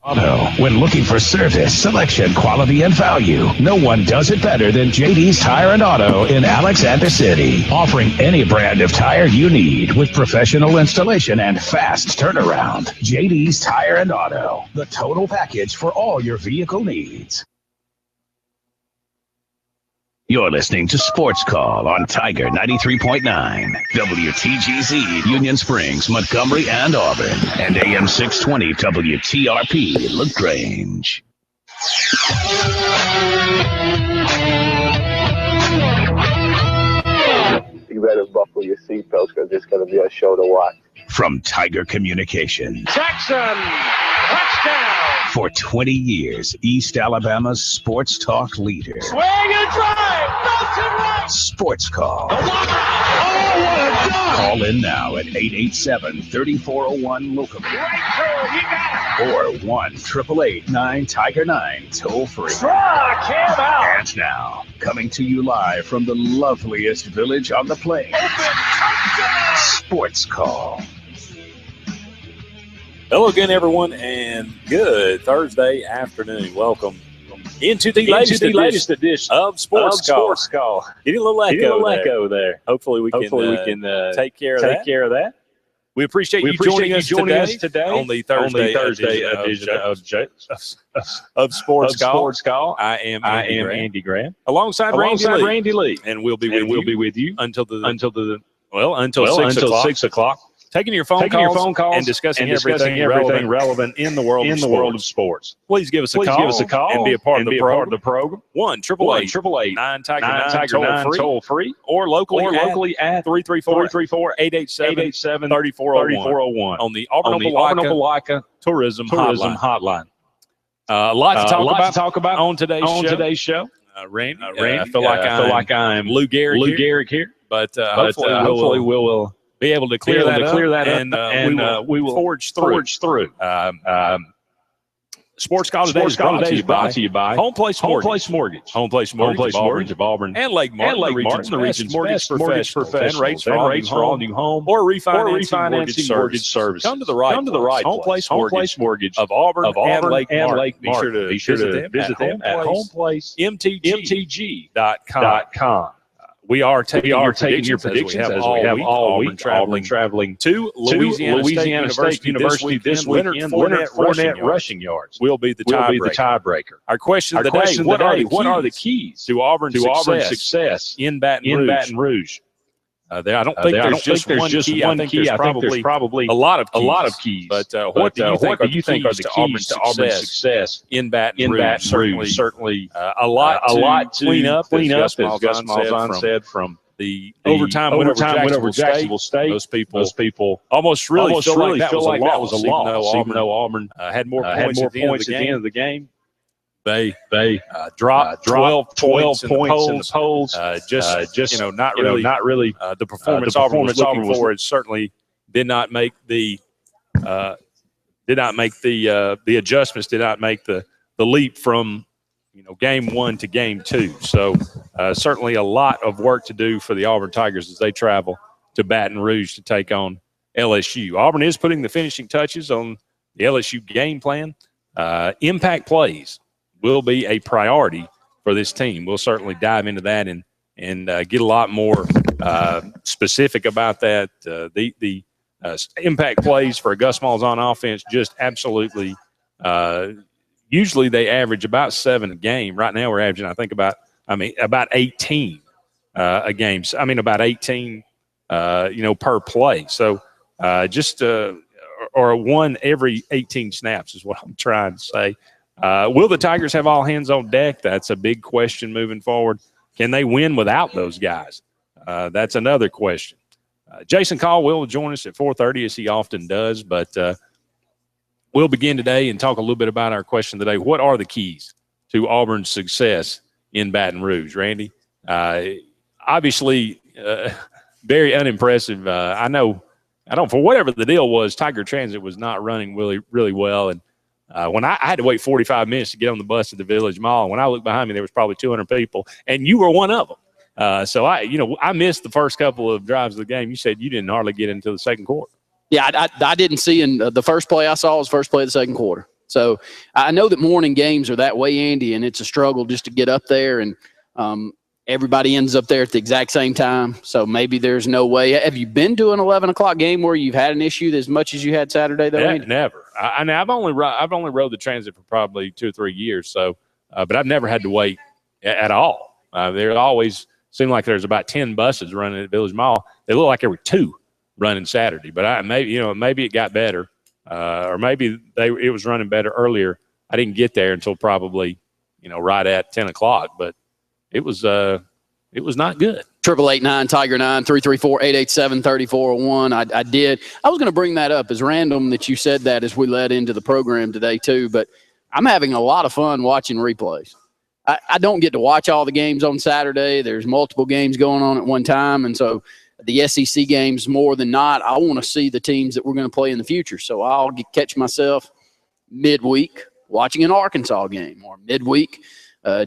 Auto. When looking for service, selection, quality, and value, no one does it better than JD's Tire and Auto in Alexander City. Offering any brand of tire you need with professional installation and fast turnaround. JD's Tire and Auto, the total package for all your vehicle needs. You're listening to Sports Call on Tiger 93.9, WTGZ, Union Springs, Montgomery, and Auburn, and AM 620 WTRP, LaGrange. You better buckle your seatbelts because it's going to be a show to watch. From Tiger Communications. Jackson, touchdown! For 20 years, East Alabama's sports talk leader. Swing and drive! Mountain right! Sports Call. Oh, what a dunk! Call in now at 887-3401 locally. Right through, you got it! Or 1-888-9-TIGER-9 toll free. Struck him out! And now, coming to you live from the loveliest village on the plains. Sports Call. Hello again, everyone, and good Thursday afternoon. Welcome into the latest edition of Sports Call. Getting a little echo there. Hopefully we can take care of that. We appreciate you joining us today on the Thursday edition of Sports Call. I am Andy Graham, alongside Randy Lee, and we'll be with you until 6 o'clock. Taking your phone calls and discussing everything relevant in the world of sports. Please give us a call and be a part of the program. 1-888-9-TIGER-9 toll free, or locally at 334-887-3401 on the Auburn Opelika Tourism Hotline. A lot to talk about on today's show. Randy, I feel like I'm Lou Gehrig here, but hopefully we'll be able to clear that up, and we will forge through. Sports Call today is brought to you by Home Place Mortgage. Home Place Mortgage of Auburn and Lake Martin, the region's mortgage professionals. Rates for all new home or refinancing mortgage services. Come to the right Home Place Mortgage of Auburn and Lake Martin. Be sure to visit them at homeplacemtg.com. We are taking your predictions as we have all week. Auburn traveling to Louisiana State University this weekend. 4 net rushing yards will be the tiebreaker. Our question today: what are the keys to Auburn's success in Baton Rouge? I don't think there's just one key. I think there's probably a lot of keys. But what do you think are the keys to Auburn's success in Baton Rouge? Certainly a lot to clean up, as Gus Malzahn said, from the overtime win over Jacksonville State. Those people almost really feel like that was a loss, even though Auburn had more points at the end of the game. They dropped 12 points in the polls. Not really. The performance Auburn was looking for. It certainly did not make the adjustments. Did not make the leap from game 1 to game 2. So certainly a lot of work to do for the Auburn Tigers as they travel to Baton Rouge to take on LSU. Auburn is putting the finishing touches on the LSU game plan. Impact plays will be a priority for this team. We'll certainly dive into that and get a lot more specific about that. The impact plays for a Gus Malzahn offense just absolutely usually they average about 7 a game. Right now we're averaging, I think, about 18 a game. About 18 per play. So or one every 18 snaps is what I'm trying to say. Will the Tigers have all hands on deck? That's a big question moving forward. Can they win without those guys? That's another question. Jason Caldwell will join us at 4:30 as he often does, but we'll begin today and talk a little bit about our question today. What are the keys to Auburn's success in Baton Rouge, Randy? Obviously, very unimpressive. I don't, for whatever the deal was, Tiger Transit was not running really, really well. And when I had to wait 45 minutes to get on the bus to the Village Mall, when I looked behind me, there was probably 200 people, and you were one of them. So I missed the first couple of drives of the game. You said you didn't hardly get into the second quarter. Yeah, I didn't see in the first play I saw was first play of the second quarter. So I know that morning games are that way, Andy, and it's a struggle just to get up there, and everybody ends up there at the exact same time. So maybe there's no way. Have you been to an 11 o'clock game where you've had an issue as much as you had Saturday, though, Andy? Never. I've only rode the transit for probably 2 or 3 years, so but I've never had to wait at all. There always seemed like there's about 10 buses running at Village Mall. They look like there were 2 running Saturday, but maybe it got better, or maybe it was running better earlier. I didn't get there until probably right at 10 o'clock, but it was not good. 888-9 Tiger 9 334-887-3401. I did. I was going to bring that up. As random that you said that as we led into the program today too, but I'm having a lot of fun watching replays. I don't get to watch all the games on Saturday. There's multiple games going on at one time, and so the SEC games more than not, I want to see the teams that we're going to play in the future. So I'll catch myself midweek watching an Arkansas game, or midweek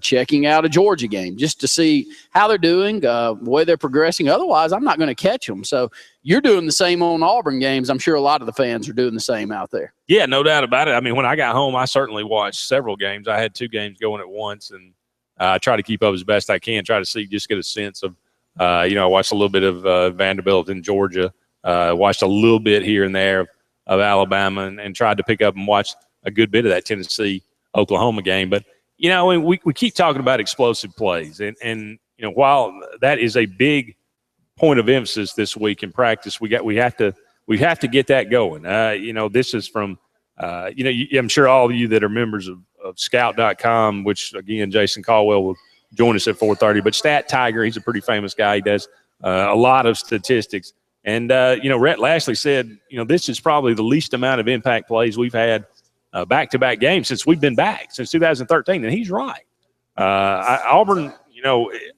checking out a Georgia game just to see how they're doing, the way they're progressing. Otherwise, I'm not going to catch them. So you're doing the same on Auburn games. I'm sure a lot of the fans are doing the same out there. Yeah, no doubt about it. I mean, when I got home, I certainly watched several games. I had 2 games going at once, and I try to keep up as best I can, try to see, just get a sense of, I watched a little bit of Vanderbilt in Georgia, watched a little bit here and there of Alabama, and tried to pick up and watch a good bit of that Tennessee-Oklahoma game. But, we keep talking about explosive plays, and while that is a big point of emphasis this week in practice, we have to get that going. This is from I'm sure all of you that are members of Scout.com, which again Jason Caldwell will join us at 4:30. But Stat Tiger, he's a pretty famous guy. He does a lot of statistics, and Rhett Lashley said this is probably the least amount of impact plays we've had back-to-back games since we've been back, since 2013, and he's right. Auburn,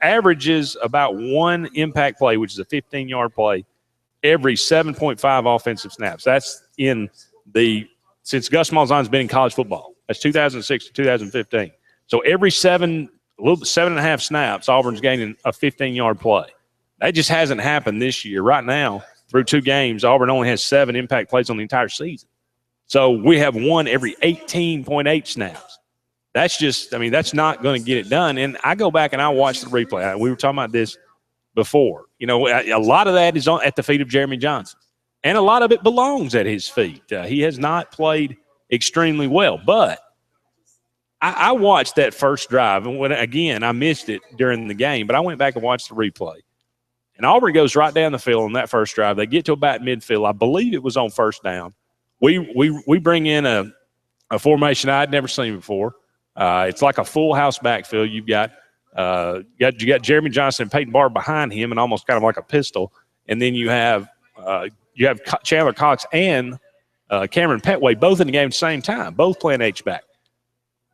averages about 1 impact play, which is a 15-yard play, every 7.5 offensive snaps. That's since Gus Malzahn's been in college football. That's 2006 to 2015. So every 7.5 snaps, Auburn's gaining a 15-yard play. That just hasn't happened this year. Right now, through 2 games, Auburn only has 7 impact plays on the entire season. So we have 1 every 18.8 snaps. That's not going to get it done. And I go back and I watch the replay. We were talking about this before. A lot of that is at the feet of Jeremy Johnson, and a lot of it belongs at his feet. He has not played extremely well, but I watched that first drive, and again, I missed it during the game, but I went back and watched the replay. And Auburn goes right down the field on that first drive. They get to about midfield. I believe it was on first down. We bring in a formation I'd never seen before. It's like a full house backfield. You've got Jeremy Johnson and Peyton Barber behind him, and almost kind of like a pistol. And then you have Chandler Cox and Cameron Petway both in the game at the same time, both playing H-back.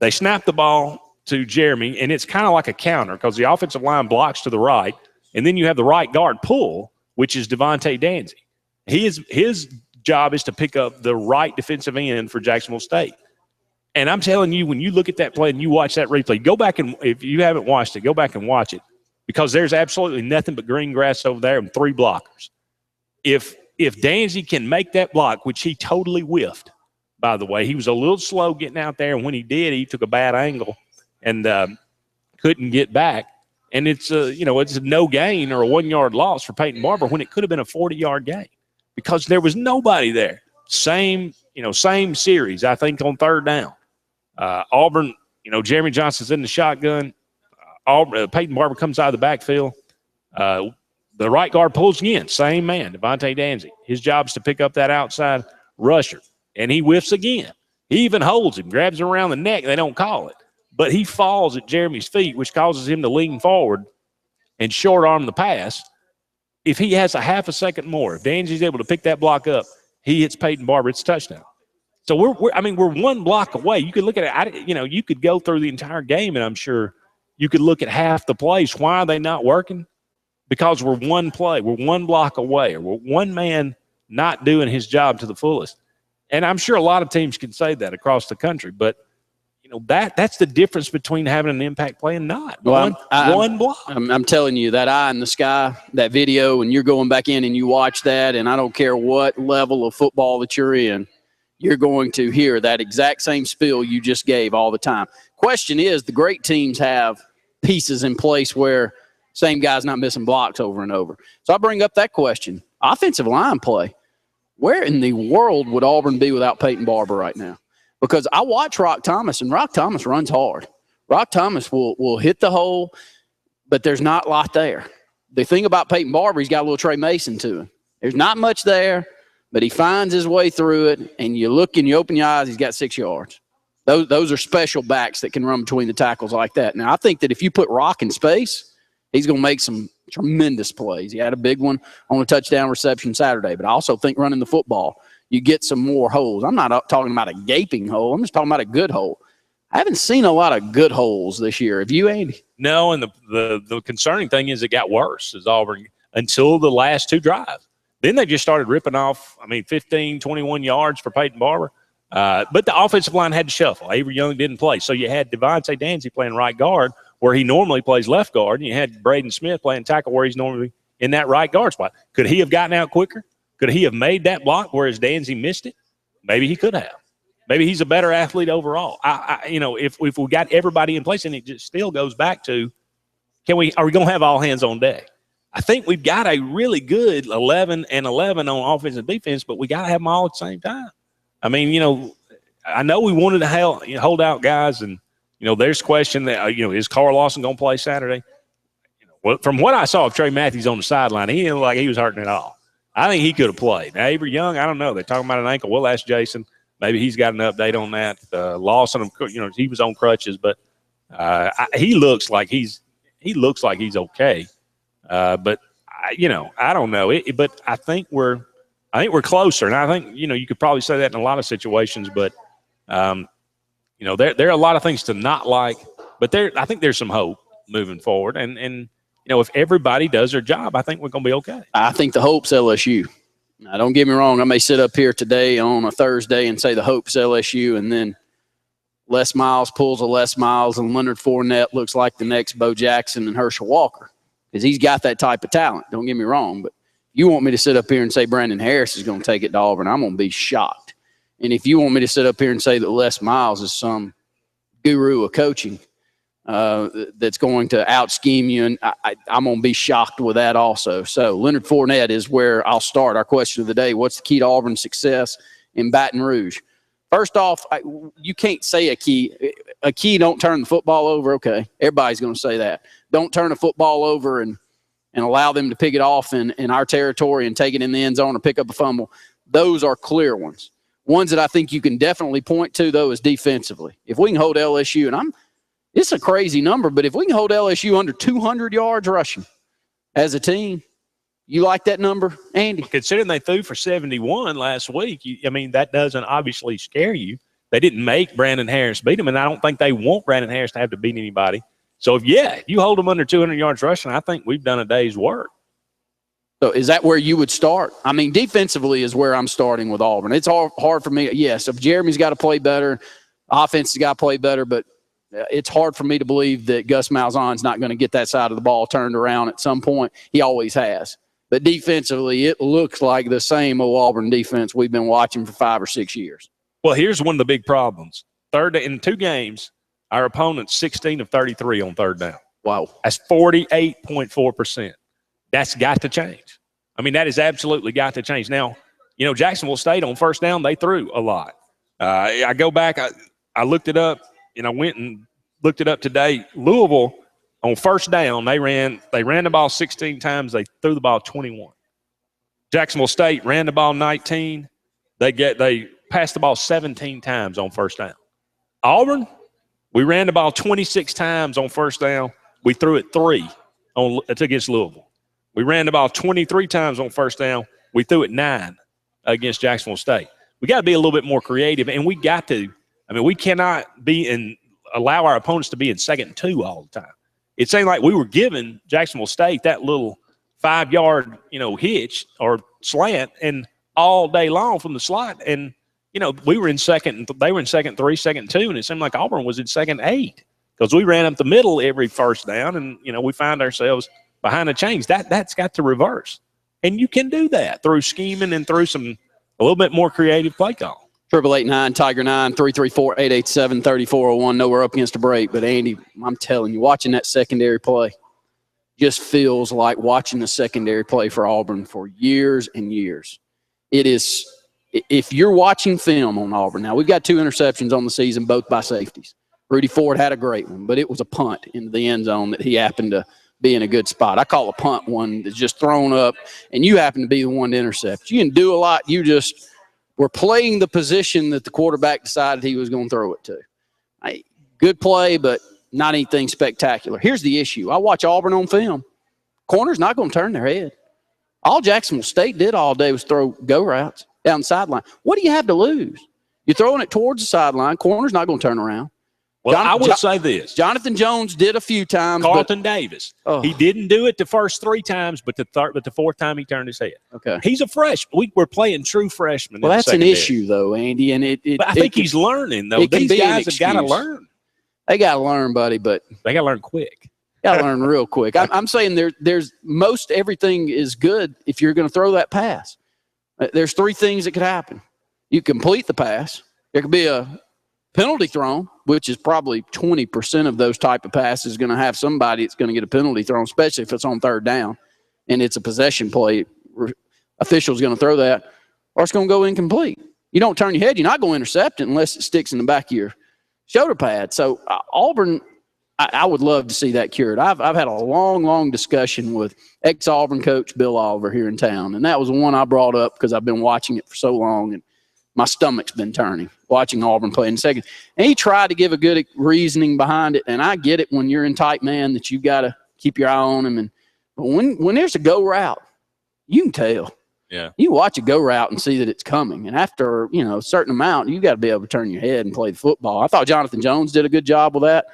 They snap the ball to Jeremy, and it's kind of like a counter because the offensive line blocks to the right, and then you have the right guard pull, which is Devontae Danzy. His job is to pick up the right defensive end for Jacksonville State. And I'm telling you, when you look at that play and you watch that replay, go back and if you haven't watched it, go back and watch it because there's absolutely nothing but green grass over there and 3 blockers. If Danzy can make that block, which he totally whiffed, by the way, he was a little slow getting out there, and when he did, he took a bad angle and couldn't get back. And it's a no gain or a 1-yard loss for Peyton Barber when it could have been a 40-yard gain because there was nobody there. Same series, I think, on third down. Auburn, Jeremy Johnson's in the shotgun. Peyton Barber comes out of the backfield. The right guard pulls again. Same man, Devontae Danzy. His job is to pick up that outside rusher, and he whiffs again. He even holds him, grabs him around the neck. They don't call it. But he falls at Jeremy's feet, which causes him to lean forward and short-arm the pass. If he has a half a second more, if Danzy's able to pick that block up, he hits Peyton Barber. It's a touchdown. So we're 1 block away. You could look at it. You could go through the entire game, and I'm sure you could look at half the plays. Why are they not working? Because we're 1 play. We're 1 block away, or we're 1 man not doing his job to the fullest. And I'm sure a lot of teams can say that across the country, but that's the difference between having an impact play and not. One block. I'm telling you, that eye in the sky, that video, and you're going back in and you watch that, and I don't care what level of football that you're in, you're going to hear that exact same spiel you just gave all the time. Question is, the great teams have pieces in place where same guy's not missing blocks over and over. So I bring up that question. Offensive line play. Where in the world would Auburn be without Peyton Barber right now? Because I watch Rock Thomas, and Rock Thomas runs hard. Rock Thomas will hit the hole, but there's not a lot there. The thing about Peyton Barber, he's got a little Trey Mason to him. There's not much there, but he finds his way through it, and you look and you open your eyes, he's got 6 yards. Those are special backs that can run between the tackles like that. Now, I think that if you put Rock in space, he's going to make some tremendous plays. He had a big one on a touchdown reception Saturday, but I also think running the football, you get some more holes. I'm not talking about a gaping hole. I'm just talking about a good hole. I haven't seen a lot of good holes this year. Have you, Andy? No, and the concerning thing is it got worse as Auburn until the last 2 drives. Then they just started ripping off, 15, 21 yards for Peyton Barber. But the offensive line had to shuffle. Avery Young didn't play. So you had Devontae Danzy playing right guard where he normally plays left guard, and you had Braden Smith playing tackle where he's normally in that right guard spot. Could he have gotten out quicker? Could he have made that block whereas Danzy missed it? Maybe he could have. Maybe he's a better athlete overall. If we got everybody in place, and it just still goes back to, are we going to have all hands on deck? I think we've got a really good 11 and 11 on offense and defense, but we got to have them all at the same time. I know we wanted to hold out guys, and there's question that is Carl Lawson going to play Saturday? From what I saw of Trey Matthews on the sideline, he didn't look like he was hurting at all. I think he could have played. Now, Avery Young, I don't know. They're talking about an ankle. We'll ask Jason. Maybe he's got an update on that. Lawson, he was on crutches, but he looks like he's okay. But I don't know. But I think we're closer, and I think you could probably say that in a lot of situations. But there are a lot of things to not like, but I think there's some hope moving forward, and if everybody does their job, I think we're going to be okay. I think the hope's LSU. Now, don't get me wrong. I may sit up here today on a Thursday and say the hope's LSU, and then Les Miles pulls a Les Miles, and Leonard Fournette looks like the next Bo Jackson and Herschel Walker because he's got that type of talent. Don't get me wrong, but you want me to sit up here and say Brandon Harris is going to take it to Auburn, I'm going to be shocked. And if you want me to sit up here and say that Les Miles is some guru of coaching that's going to out-scheme you, and I'm going to be shocked with that also. So Leonard Fournette is where I'll start. Our question of the day, what's the key to Auburn's success in Baton Rouge? First off, you can't say a key. A key, don't turn the football over. Okay, everybody's going to say that. Don't turn the football over and allow them to pick it off in our territory and take it in the end zone or pick up a fumble. Those are clear ones. Ones that I think you can definitely point to, though, is defensively. If we can hold LSU, and it's a crazy number, but if we can hold LSU under 200 yards rushing as a team, you like that number, Andy? Considering they threw for 71 last week, that doesn't obviously scare you. They didn't make Brandon Harris beat them, and I don't think they want Brandon Harris to have to beat anybody. So, if you hold them under 200 yards rushing, I think we've done a day's work. So, is that where you would start? Defensively is where I'm starting with Auburn. It's hard for me. Yes, if Jeremy's got to play better, offense has got to play better, but it's hard for me to believe that Gus Malzahn's not going to get that side of the ball turned around at some point. He always has. But defensively, it looks like the same old Auburn defense we've been watching for 5 or 6 years. Well, here's one of the big problems. In 2 games, our opponent's 16 of 33 on third down. Wow. That's 48.4%. That's got to change. That has absolutely got to change. Now, Jacksonville State on first down, they threw a lot. I go back, I looked it up. I went and looked it up today. Louisville, on first down, they ran the ball 16 times. They threw the ball 21. Jacksonville State ran the ball 19. They passed the ball 17 times on first down. Auburn, we ran the ball 26 times on first down. We threw it 3 against Louisville. We ran the ball 23 times on first down. We threw it 9 against Jacksonville State. We got to be a little bit more creative, and we got to. We cannot allow our opponents to be in 2nd and 2 all the time. It seemed like we were giving Jacksonville State that little 5-yard, hitch or slant and all day long from the slot. And, we were in 2nd, they were in 2nd 3, 2nd 2, and it seemed like Auburn was in 2nd 8 because we ran up the middle every first down, and, we find ourselves behind the chains. That's got to reverse. And you can do that through scheming and through a little bit more creative play call. 888-9 Tiger 9 334-887-3401. No, we're up against a break, but Andy, I'm telling you, watching that secondary play just feels like watching the secondary play for Auburn for years and years. It is, if you're watching film on Auburn, now we've got 2 interceptions on the season, both by safeties. Rudy Ford had a great one, but it was a punt into the end zone that he happened to be in a good spot. I call a punt one that's just thrown up, and you happen to be the one to intercept. You didn't do a lot. You just were playing the position that the quarterback decided he was going to throw it to. Good play, but not anything spectacular. Here's the issue. I watch Auburn on film. Corner's not going to turn their head. All Jacksonville State did all day was throw go routes down the sideline. What do you have to lose? You're throwing it towards the sideline. Corner's not going to turn around. Well, I will say this. Jonathan Jones did a few times. Carlton Davis. He didn't do it the first 3 times, but the 4th time he turned his head. Okay. He's a freshman. We're playing true freshmen. Well, that's an issue, though, Andy. And but I think he's learning, though. These guys have got to learn. They got to learn, buddy, but they got to learn quick. Got to learn real quick. I'm saying there's most everything is good if you're going to throw that pass. There's 3 things that could happen. You complete the pass. There could be a penalty thrown, which is probably 20% of those type of passes going to have somebody that's going to get a penalty thrown, especially if it's on 3rd down and it's a possession play. Official's going to throw that, or it's going to go incomplete. You don't turn your head, you're not going to intercept it unless it sticks in the back of your shoulder pad. So Auburn, I would love to see that cured. I've had a long discussion with ex-Auburn coach Bill Oliver here in town, and that was the one I brought up because I've been watching it for so long, and my stomach's been turning watching Auburn play in second. And he tried to give a good reasoning behind it, and I get it when you're in tight man that you've got to keep your eye on him. But when there's a go route, you can tell. Yeah. You watch a go route and see that it's coming. And after, a certain amount, you got to be able to turn your head and play the football. I thought Jonathan Jones did a good job with that.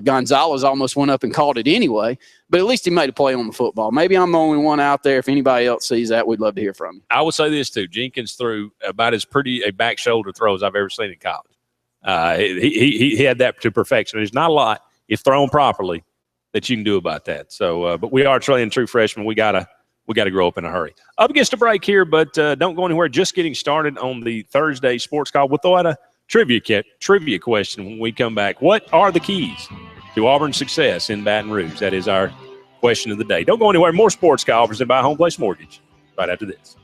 Gonzalez almost went up and called it anyway, but at least he made a play on the football. Maybe I'm the only one out there. If anybody else sees that, we'd love to hear from you. I would say this, too. Jenkins threw about as pretty a back shoulder throw as I've ever seen in college. He had that to perfection. There's not a lot, if thrown properly, that you can do about that. So, but we are training true freshmen. We gotta grow up in a hurry. Up against a break here, but don't go anywhere. Just getting started on the Thursday sports call. We'll throw out a trivia question when we come back. What are the keys to Auburn's success in Baton Rouge? That is our question of the day. Don't go anywhere. More Sports Call presented by Home Place Mortgage right after this.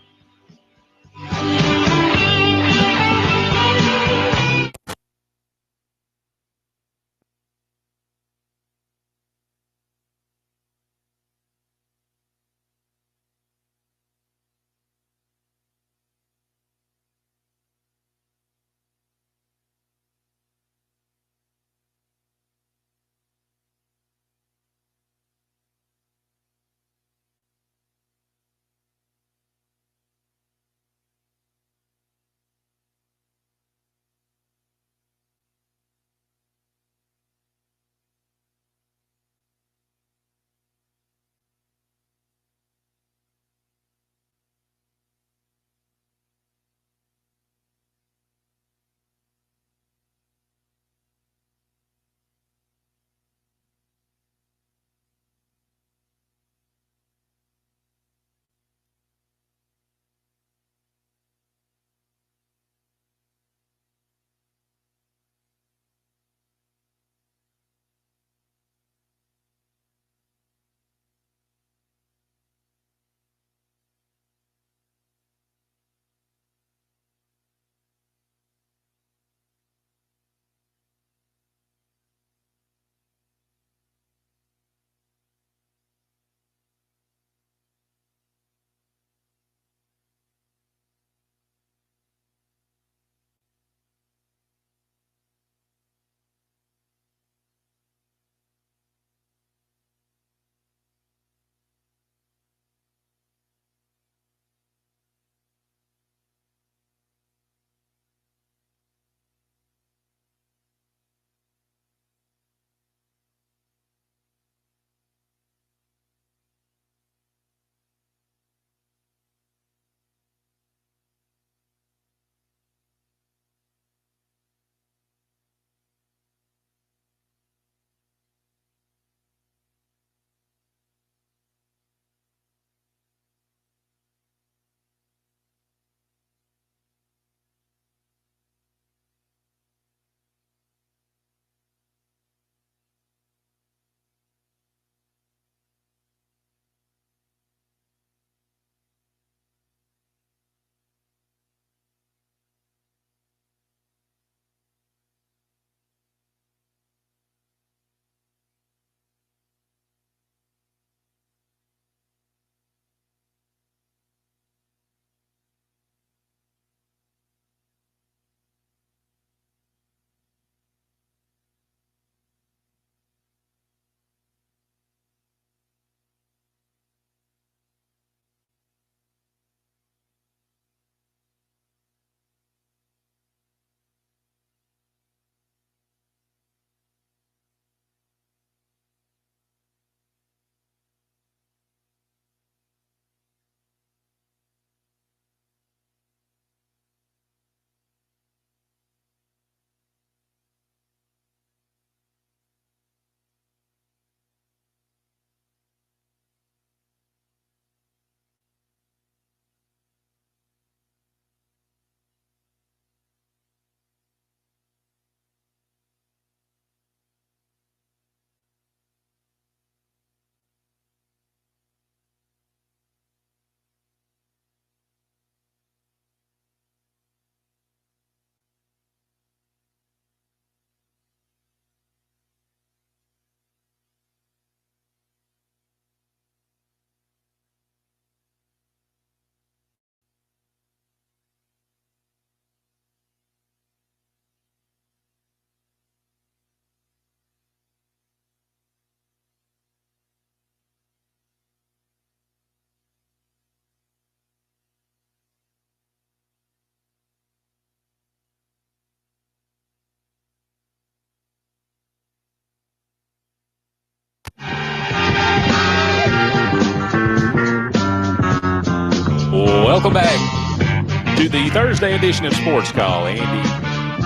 Welcome back to the Thursday edition of Sports Call. Andy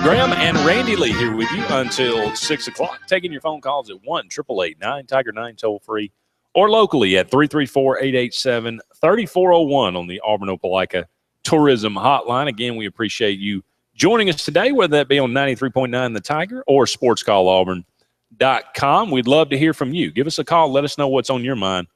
Graham and Randy Lee here with you until 6 o'clock, taking your phone calls at 1-888-9-TIGER-9 toll-free or locally at 334-887-3401 on the Auburn Opelika Tourism Hotline. Again, we appreciate you joining us today, whether that be on 93.9 The Tiger or sportscallauburn.com. We'd love to hear from you. Give us a call. Let us know what's on your mind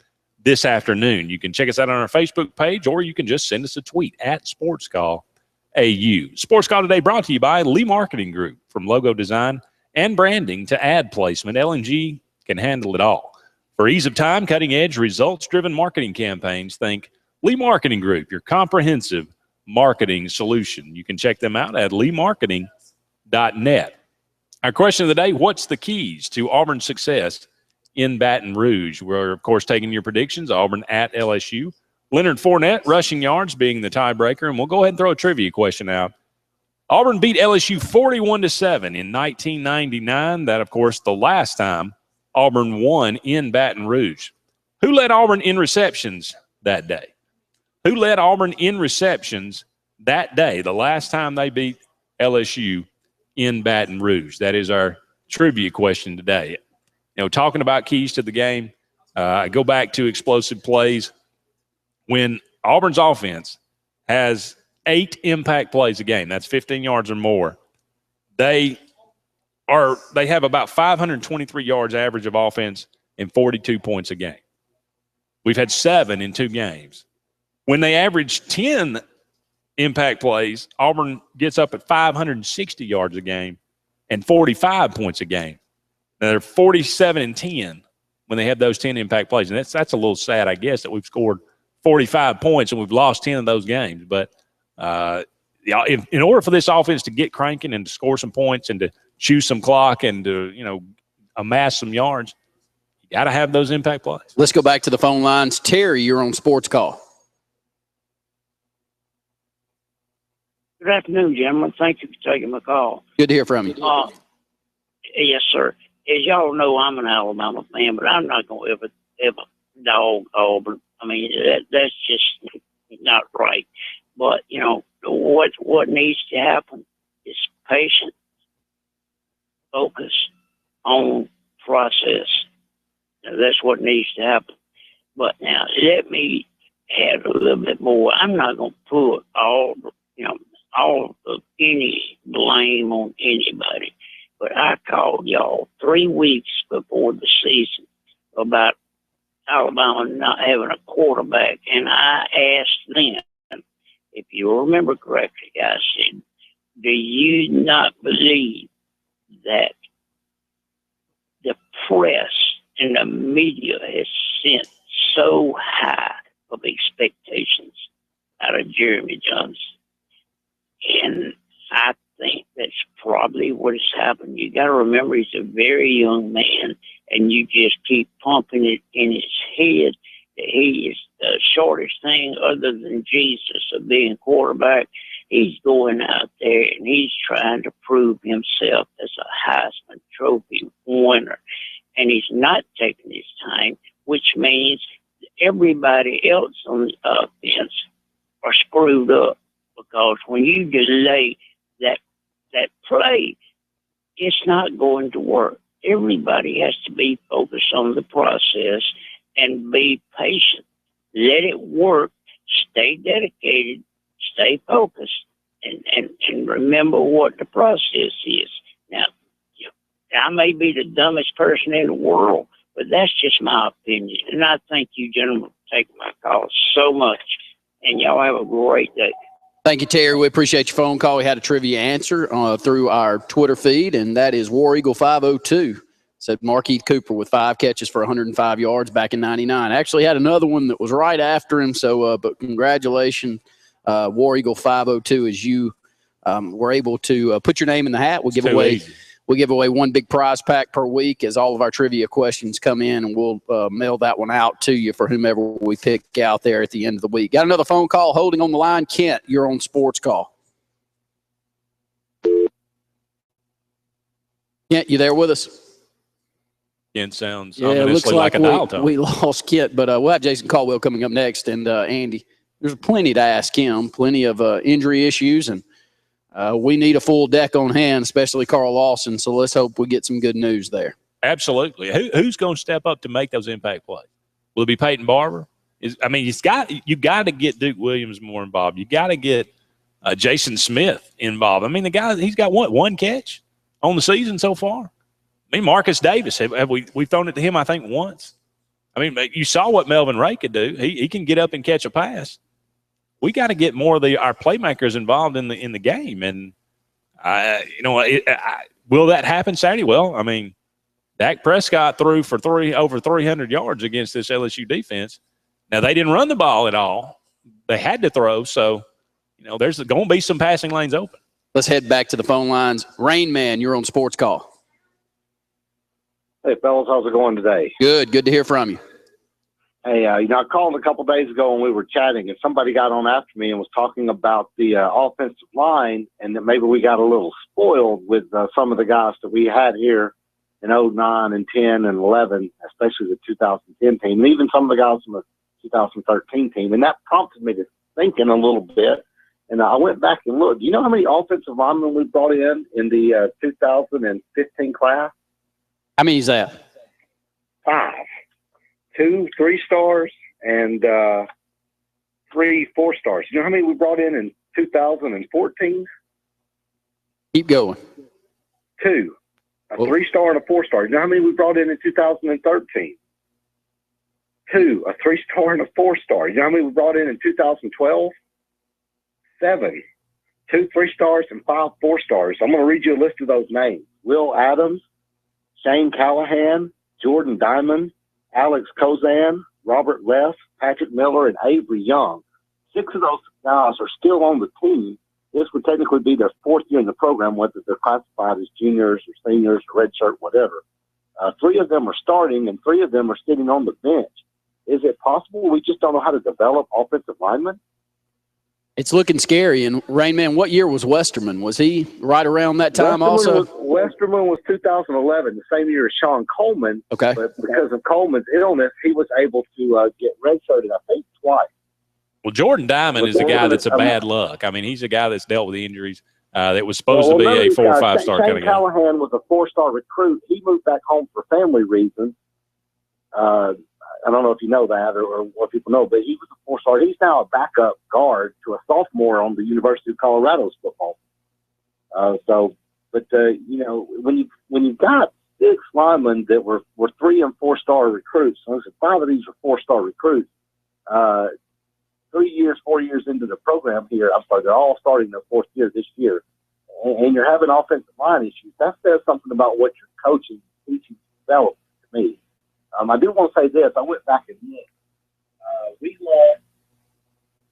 this afternoon. You can check us out on our Facebook page, or you can just send us a tweet at SportsCallAU. Sports Call today brought to you by Lee Marketing Group. From logo design and branding to ad placement, L&G can handle it all. For ease of time, cutting-edge, results-driven marketing campaigns, think Lee Marketing Group, your comprehensive marketing solution. You can check them out at leemarketing.net. Our question of the day, what's the keys to Auburn's success in Baton Rouge? We're, of course, taking your predictions. Auburn at LSU. Leonard Fournette, rushing yards being the tiebreaker. And we'll go ahead and throw a trivia question out. Auburn beat LSU 41-7 in 1999. That, of course, the last time Auburn won in Baton Rouge. Who led Auburn in receptions that day? Who led Auburn in receptions that day, the last time they beat LSU in Baton Rouge? That is our trivia question today. You know, talking about keys to the game, I go back to explosive plays. When Auburn's offense has 8 impact plays a game, that's 15 yards or more, they have about 523 yards average of offense and 42 points a game. We've had 7 in 2 games. When they average 10 impact plays, Auburn gets up at 560 yards a game and 45 points a game. Now, they're 47-10 when they have those 10 impact plays. And that's a little sad, I guess, that we've scored 45 points and we've lost 10 of those games. But in order for this offense to get cranking and to score some points and to chew some clock and to, amass some yards, you got to have those impact plays. Let's go back to the phone lines. Terry, you're on Sports Call. Good afternoon, gentlemen. Thank you for taking my call. Good to hear from you. Yes, sir. As y'all know, I'm an Alabama fan, but I'm not going to ever dog Auburn. I mean, that's just not right. But, what needs to happen is patience, focus on process. Now, that's what needs to happen. But now, let me add a little bit more. I'm not going to put all of any blame on anybody. But I called y'all 3 weeks before the season about Alabama not having a quarterback. And I asked them, if you remember correctly, I said, do you not believe that the press and the media has sent so high of expectations out of Jeremy Johnson? And I think that's probably what has happened. You got to remember he's a very young man, and you just keep pumping it in his head that he is the shortest thing other than Jesus of being quarterback. He's going out there and he's trying to prove himself as a Heisman Trophy winner, and he's not taking his time, which means everybody else on the offense are screwed up, because when you delay that play, it's not going to work. Everybody has to be focused on the process and be patient. Let it work. Stay dedicated. Stay focused. And remember what the process is. Now, I may be the dumbest person in the world, but that's just my opinion. And I thank you gentlemen for taking my call so much. And y'all have a great day. Thank you, Terry. We appreciate your phone call. We had a trivia answer through our Twitter feed, and that is War Eagle 502. Said Markeith Cooper with 5 catches for 105 yards back in '99. Actually had another one that was right after him. So, but congratulations, War Eagle 502, as you were able to put your name in the hat. We'll give away one big prize pack per week as all of our trivia questions come in, and we'll mail that one out to you for whomever we pick out there at the end of the week. Got another phone call holding on the line. Kent, you're on Sports Call. Kent, you there with us? Kent sounds it looks like a dial tone. we lost Kent, but we'll have Jason Caldwell coming up next, and Andy. there's plenty to ask him, plenty of injury issues, and we need a full deck on hand, especially Carl Lawson. So let's hope we get some good news there. Absolutely. Who's going to step up to make those impact plays? Will it be Peyton Barber? You got to get Duke Williams more involved. You got to get Jason Smith involved. I mean, the guy, he's got one catch on the season so far. I mean, Marcus Davis, have we've thrown it to him, I think, once. I mean, you saw what Melvin Ray could do. He can get up and catch a pass. We got to get more of our playmakers involved in the game. And, will that happen Saturday? Well, I mean, Dak Prescott threw for over 300 yards against this LSU defense. Now, they didn't run the ball at all. They had to throw. So, there's going to be some passing lanes open. Let's head back to the phone lines. Rain Man, you're on Sports Call. Hey, fellas, how's it going today? Good to hear from you. Hey, I called a couple days ago and we were chatting, and somebody got on after me and was talking about the offensive line, and that maybe we got a little spoiled with some of the guys that we had here in 09 and 10 and 11, especially the 2010 team, and even some of the guys from the 2013 team. And that prompted me to thinking a little bit. And I went back and looked. Do you know how many offensive linemen we brought in the 2015 class? How many is that? 5. 2 3-stars and 3 4-stars. You know how many we brought in 2014? Keep going. 2. A 3-star and a 4-star. You know how many we brought in 2013? 2. A 3-star and a 4-star. You know how many we brought in 2012? 7. 2 3-stars and 5 4-stars. I'm going to read you a list of those names. Will Adams, Shane Callahan, Jordan Diamond, Alex Kozan, Robert Leff, Patrick Miller, and Avery Young. 6 of those guys are still on the team. This would technically be their 4th year in the program, whether they're classified as juniors or seniors or redshirt, whatever. 3 of them are starting, and 3 of them are sitting on the bench. Is it possible we just don't know how to develop offensive linemen? It's looking scary. And, Rain Man, what year was Westerman? Was he right around that time Westerman was 2011, the same year as Sean Coleman. Okay. But because of Coleman's illness, he was able to get redshirted, I think, twice. Well, Jordan Diamond is a guy that's a bad luck. I mean, he's a guy that's dealt with injuries that was supposed to be a 4 or 5-star Shane coming out. Callahan was a 4-star recruit. He moved back home for family reasons. I don't know if you know that or what people know, but he was a 4-star. He's now a backup guard to a sophomore on the University of Colorado's football. When you've got 6 linemen that were 3 and 4-star recruits, so 5 of these are 4-star recruits. 4 years into the program here, they're all starting their 4th year this year, and you're having offensive line issues. That says something about what you're coaching, teaching, developing to me. I do want to say this. I went back and looked. We lost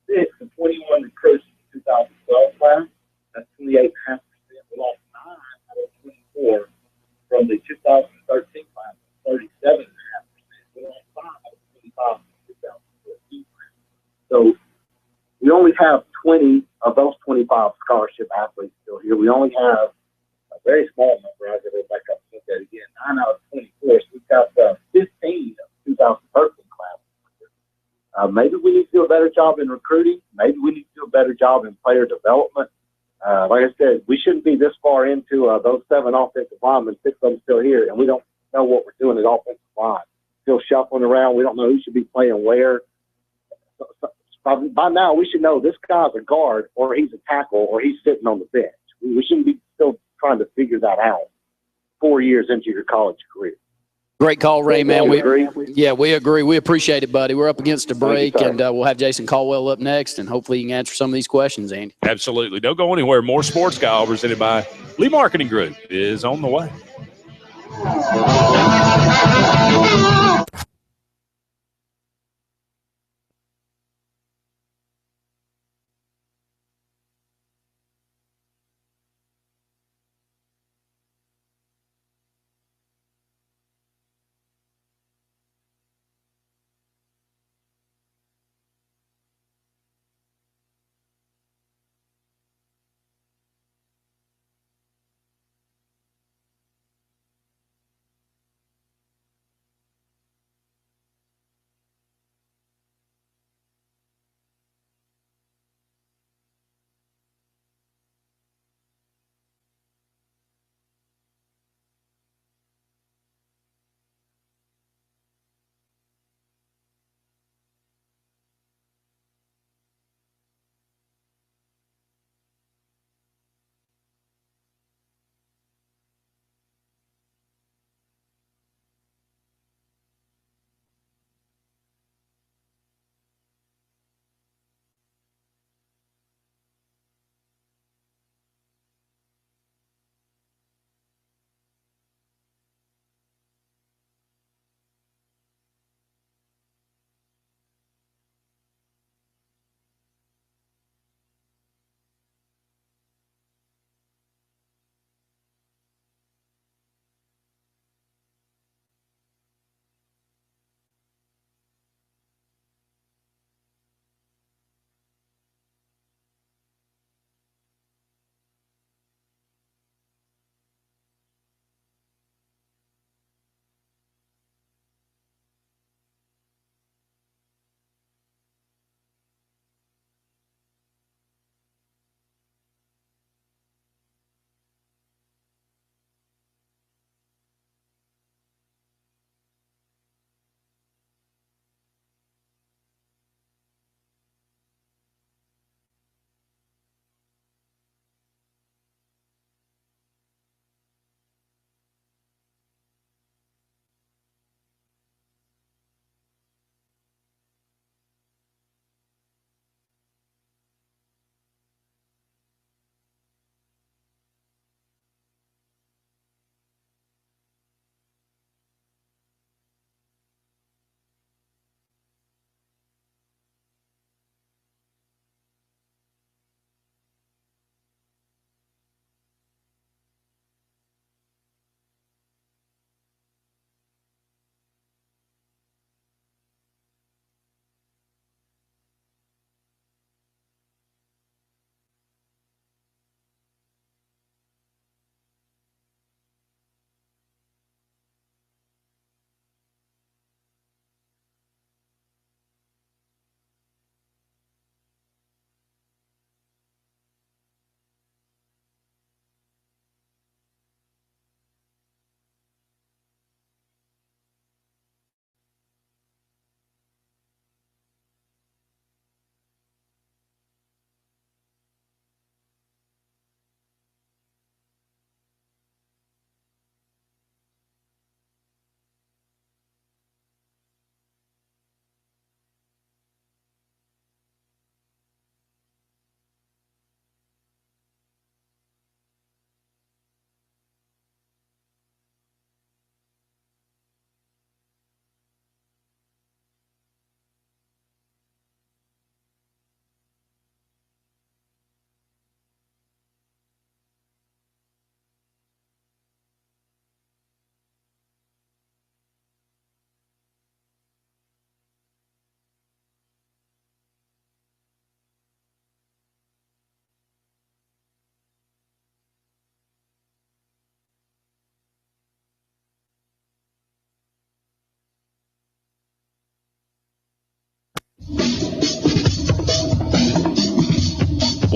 6 and 21 recruits in the 2012 class. That's 28.5%. We lost 9 out of 24 from the 2013 class. 37.5%. We lost 5 out of 25 from the 2014 class. So we only have 20 of those 25 scholarship athletes still here. We only have a very small number. I got to go back up and look at it again. 9 out of 24. So we've got 15 of 2013 class. Maybe we need to do a better job in recruiting. Maybe we need to do a better job in player development. Like I said, we shouldn't be this far into those 7 offensive linemen, 6 of them still here, and we don't know what we're doing at offensive line. Still shuffling around. We don't know who should be playing where. By now, we should know this guy's a guard, or he's a tackle, or he's sitting on the bench. We shouldn't be still trying to figure that out 4 years into your college career. Great call, Ray, man. We agree. Yeah, we agree. We appreciate it, buddy. We're up against a break, and we'll have Jason Caldwell up next, and hopefully you can answer some of these questions, Andy. Absolutely. Don't go anywhere. More Sports Call presented by Lee Marketing Group is on the way.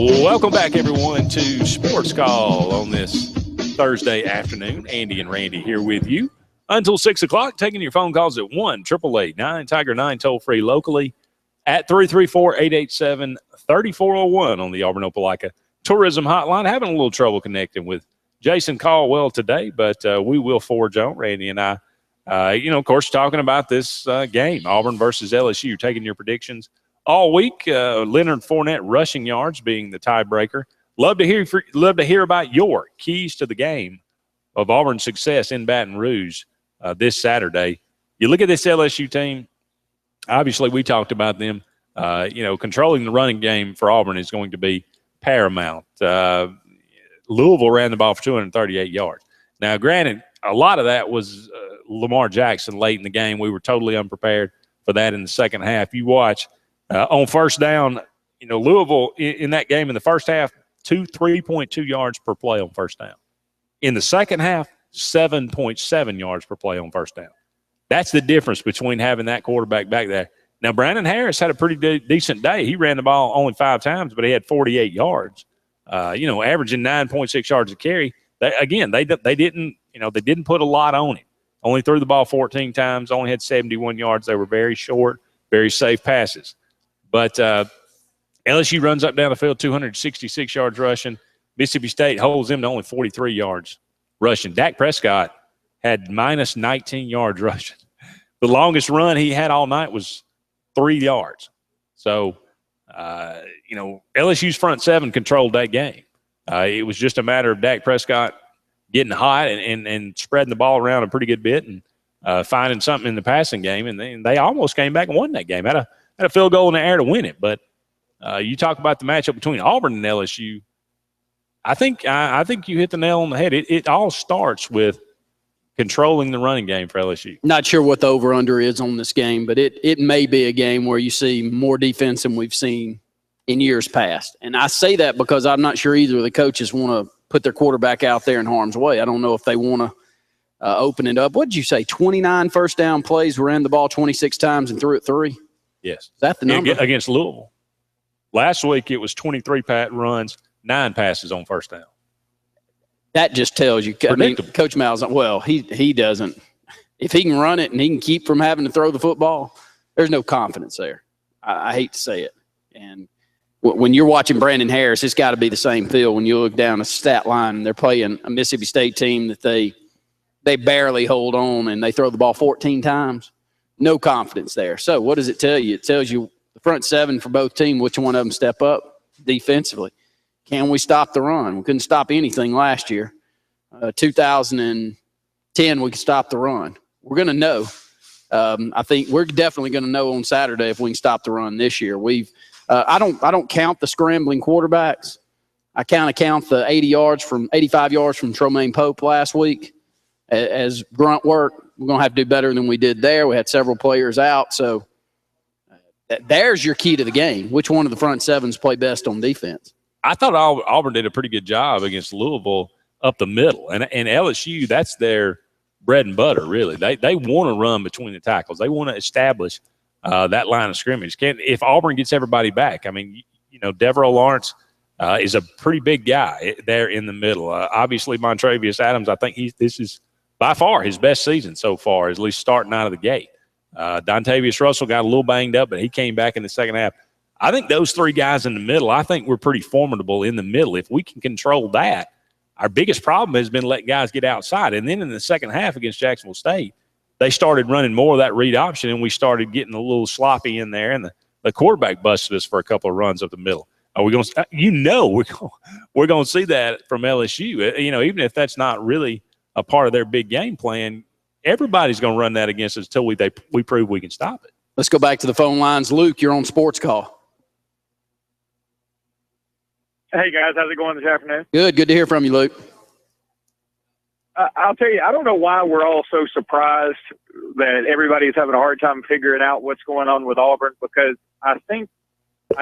Welcome back, everyone, to Sports Call on this Thursday afternoon. Andy and Randy here with you until 6 o'clock, taking your phone calls at 1-888-9-TIGER-9, toll-free locally at 334-887-3401 on the Auburn Opelika Tourism Hotline. Having a little trouble connecting with Jason Caldwell today, but we will forge on, Randy and I. Of course, talking about this game, Auburn versus LSU, taking your predictions all week. Leonard Fournette rushing yards being the tiebreaker. Love to hear about your keys to the game of Auburn's success in Baton Rouge this Saturday. You look at this LSU team. Obviously, we talked about them. Controlling the running game for Auburn is going to be paramount. Louisville ran the ball for 238 yards. Now, granted, a lot of that was Lamar Jackson late in the game. We were totally unprepared for that in the second half. You watch on first down, Louisville in that game in the first half, 3.2 yards per play on first down. In the second half, 7.7 yards per play on first down. That's the difference between having that quarterback back there. Now, Brandon Harris had a pretty decent day. He ran the ball only 5 times, but he had 48 yards. Averaging 9.6 yards a carry. They didn't put a lot on him. Only threw the ball 14 times, only had 71 yards. They were very short, very safe passes. But LSU runs up down the field, 266 yards rushing. Mississippi State holds them to only 43 yards rushing. Dak Prescott had minus 19 yards rushing. The longest run he had all night was 3 yards. So, LSU's front seven controlled that game. It was just a matter of Dak Prescott getting hot and spreading the ball around a pretty good bit and finding something in the passing game. And they almost came back and won that game. Had a field goal in the air to win it. But you talk about the matchup between Auburn and LSU. I think you hit the nail on the head. It all starts with controlling the running game for LSU. Not sure what the over-under is on this game, but it may be a game where you see more defense than we've seen in years past. And I say that because I'm not sure either of the coaches want to put their quarterback out there in harm's way. I don't know if they want to open it up. What did you say, 29 first down plays, ran the ball 26 times and threw it 3? Yes. Is that the number? Against Louisville. Last week it was 23 runs, 9 passes on first down. That just tells you. I mean, Coach Mal's, he doesn't. If he can run it and he can keep from having to throw the football, there's no confidence there. I hate to say it. And when you're watching Brandon Harris, it's got to be the same feel when you look down a stat line and they're playing a Mississippi State team that they barely hold on and they throw the ball 14 times. No confidence there. So what does it tell you? It tells you the front seven for both teams, which one of them step up defensively. Can we stop the run? We couldn't stop anything last year. 2010, we could stop the run. We're going to know. I think we're definitely going to know on Saturday if we can stop the run this year. I don't count the scrambling quarterbacks. I kind of count the 85 yards from Tromaine Pope last week as grunt work. We're going to have to do better than we did there. We had several players out. So there's your key to the game. Which one of the front sevens play best on defense? I thought Auburn did a pretty good job against Louisville up the middle. And LSU, that's their bread and butter, really. They want to run between the tackles. They want to establish that line of scrimmage. If Auburn gets everybody back, I mean, Devereaux Lawrence is a pretty big guy there in the middle. Obviously, Montravius Adams, I think this is by far his best season so far, at least starting out of the gate. Dontavius Russell got a little banged up, but he came back in the second half. I think those 3 guys in the middle, I think we're pretty formidable in the middle. If we can control that, our biggest problem has been letting guys get outside. And then in the second half against Jacksonville State, they started running more of that read option, and we started getting a little sloppy in there, and the quarterback busted us for a couple of runs up the middle. Are we going to we're going to see that from LSU. Even if that's not really a part of their big game plan, everybody's going to run that against us until we prove we can stop it. Let's go back to the phone lines. Luke, you're on Sports Call. Hey, guys. How's it going this afternoon? Good to hear from you, Luke. I'll tell you, I don't know why we're all so surprised that everybody's having a hard time figuring out what's going on with Auburn, because I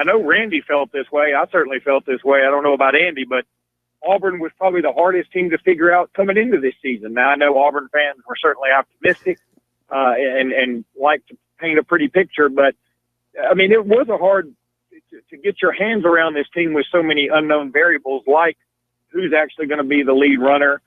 know Randy felt this way. I certainly felt this way. I don't know about Andy, but Auburn was probably the hardest team to figure out coming into this season. Now, I know Auburn fans were certainly optimistic and like to paint a pretty picture, but, I mean, it was a hard to get your hands around this team with so many unknown variables, like who's actually going to be the lead runner,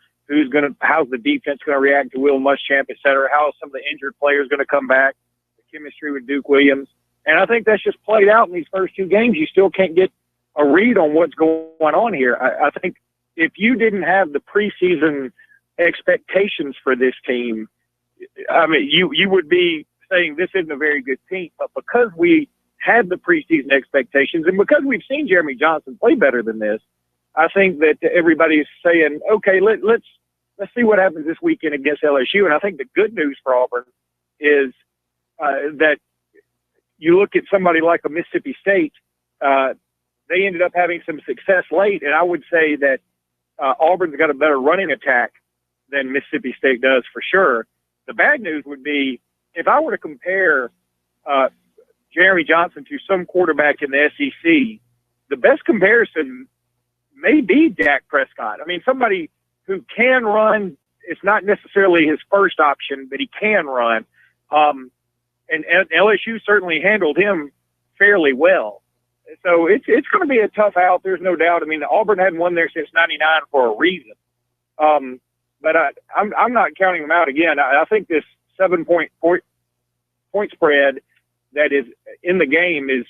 how's the defense going to react to Will Muschamp, et cetera, how are some of the injured players going to come back, the chemistry with Duke Williams. And I think that's just played out in these first two games. You still can't get a read on what's going on here. I think if you didn't have the preseason expectations for this team, I mean, you would be saying this isn't a very good team. But because we had the preseason expectations and because we've seen Jeremy Johnson play better than this, I think that everybody's saying, okay, let's see what happens this weekend against LSU. And I think the good news for Auburn is that you look at somebody like a Mississippi State, they ended up having some success late, and I would say that Auburn's got a better running attack than Mississippi State does for sure. The bad news would be if I were to compare Jeremy Johnson to some quarterback in the SEC, the best comparison may be Dak Prescott. I mean, somebody who can run. It's not necessarily his first option, but he can run. And LSU certainly handled him fairly well. So it's going to be a tough out. There's no doubt. I mean, Auburn hadn't won there since '99 for a reason. But I'm not counting them out again. I think this 7-point spread that is in the game is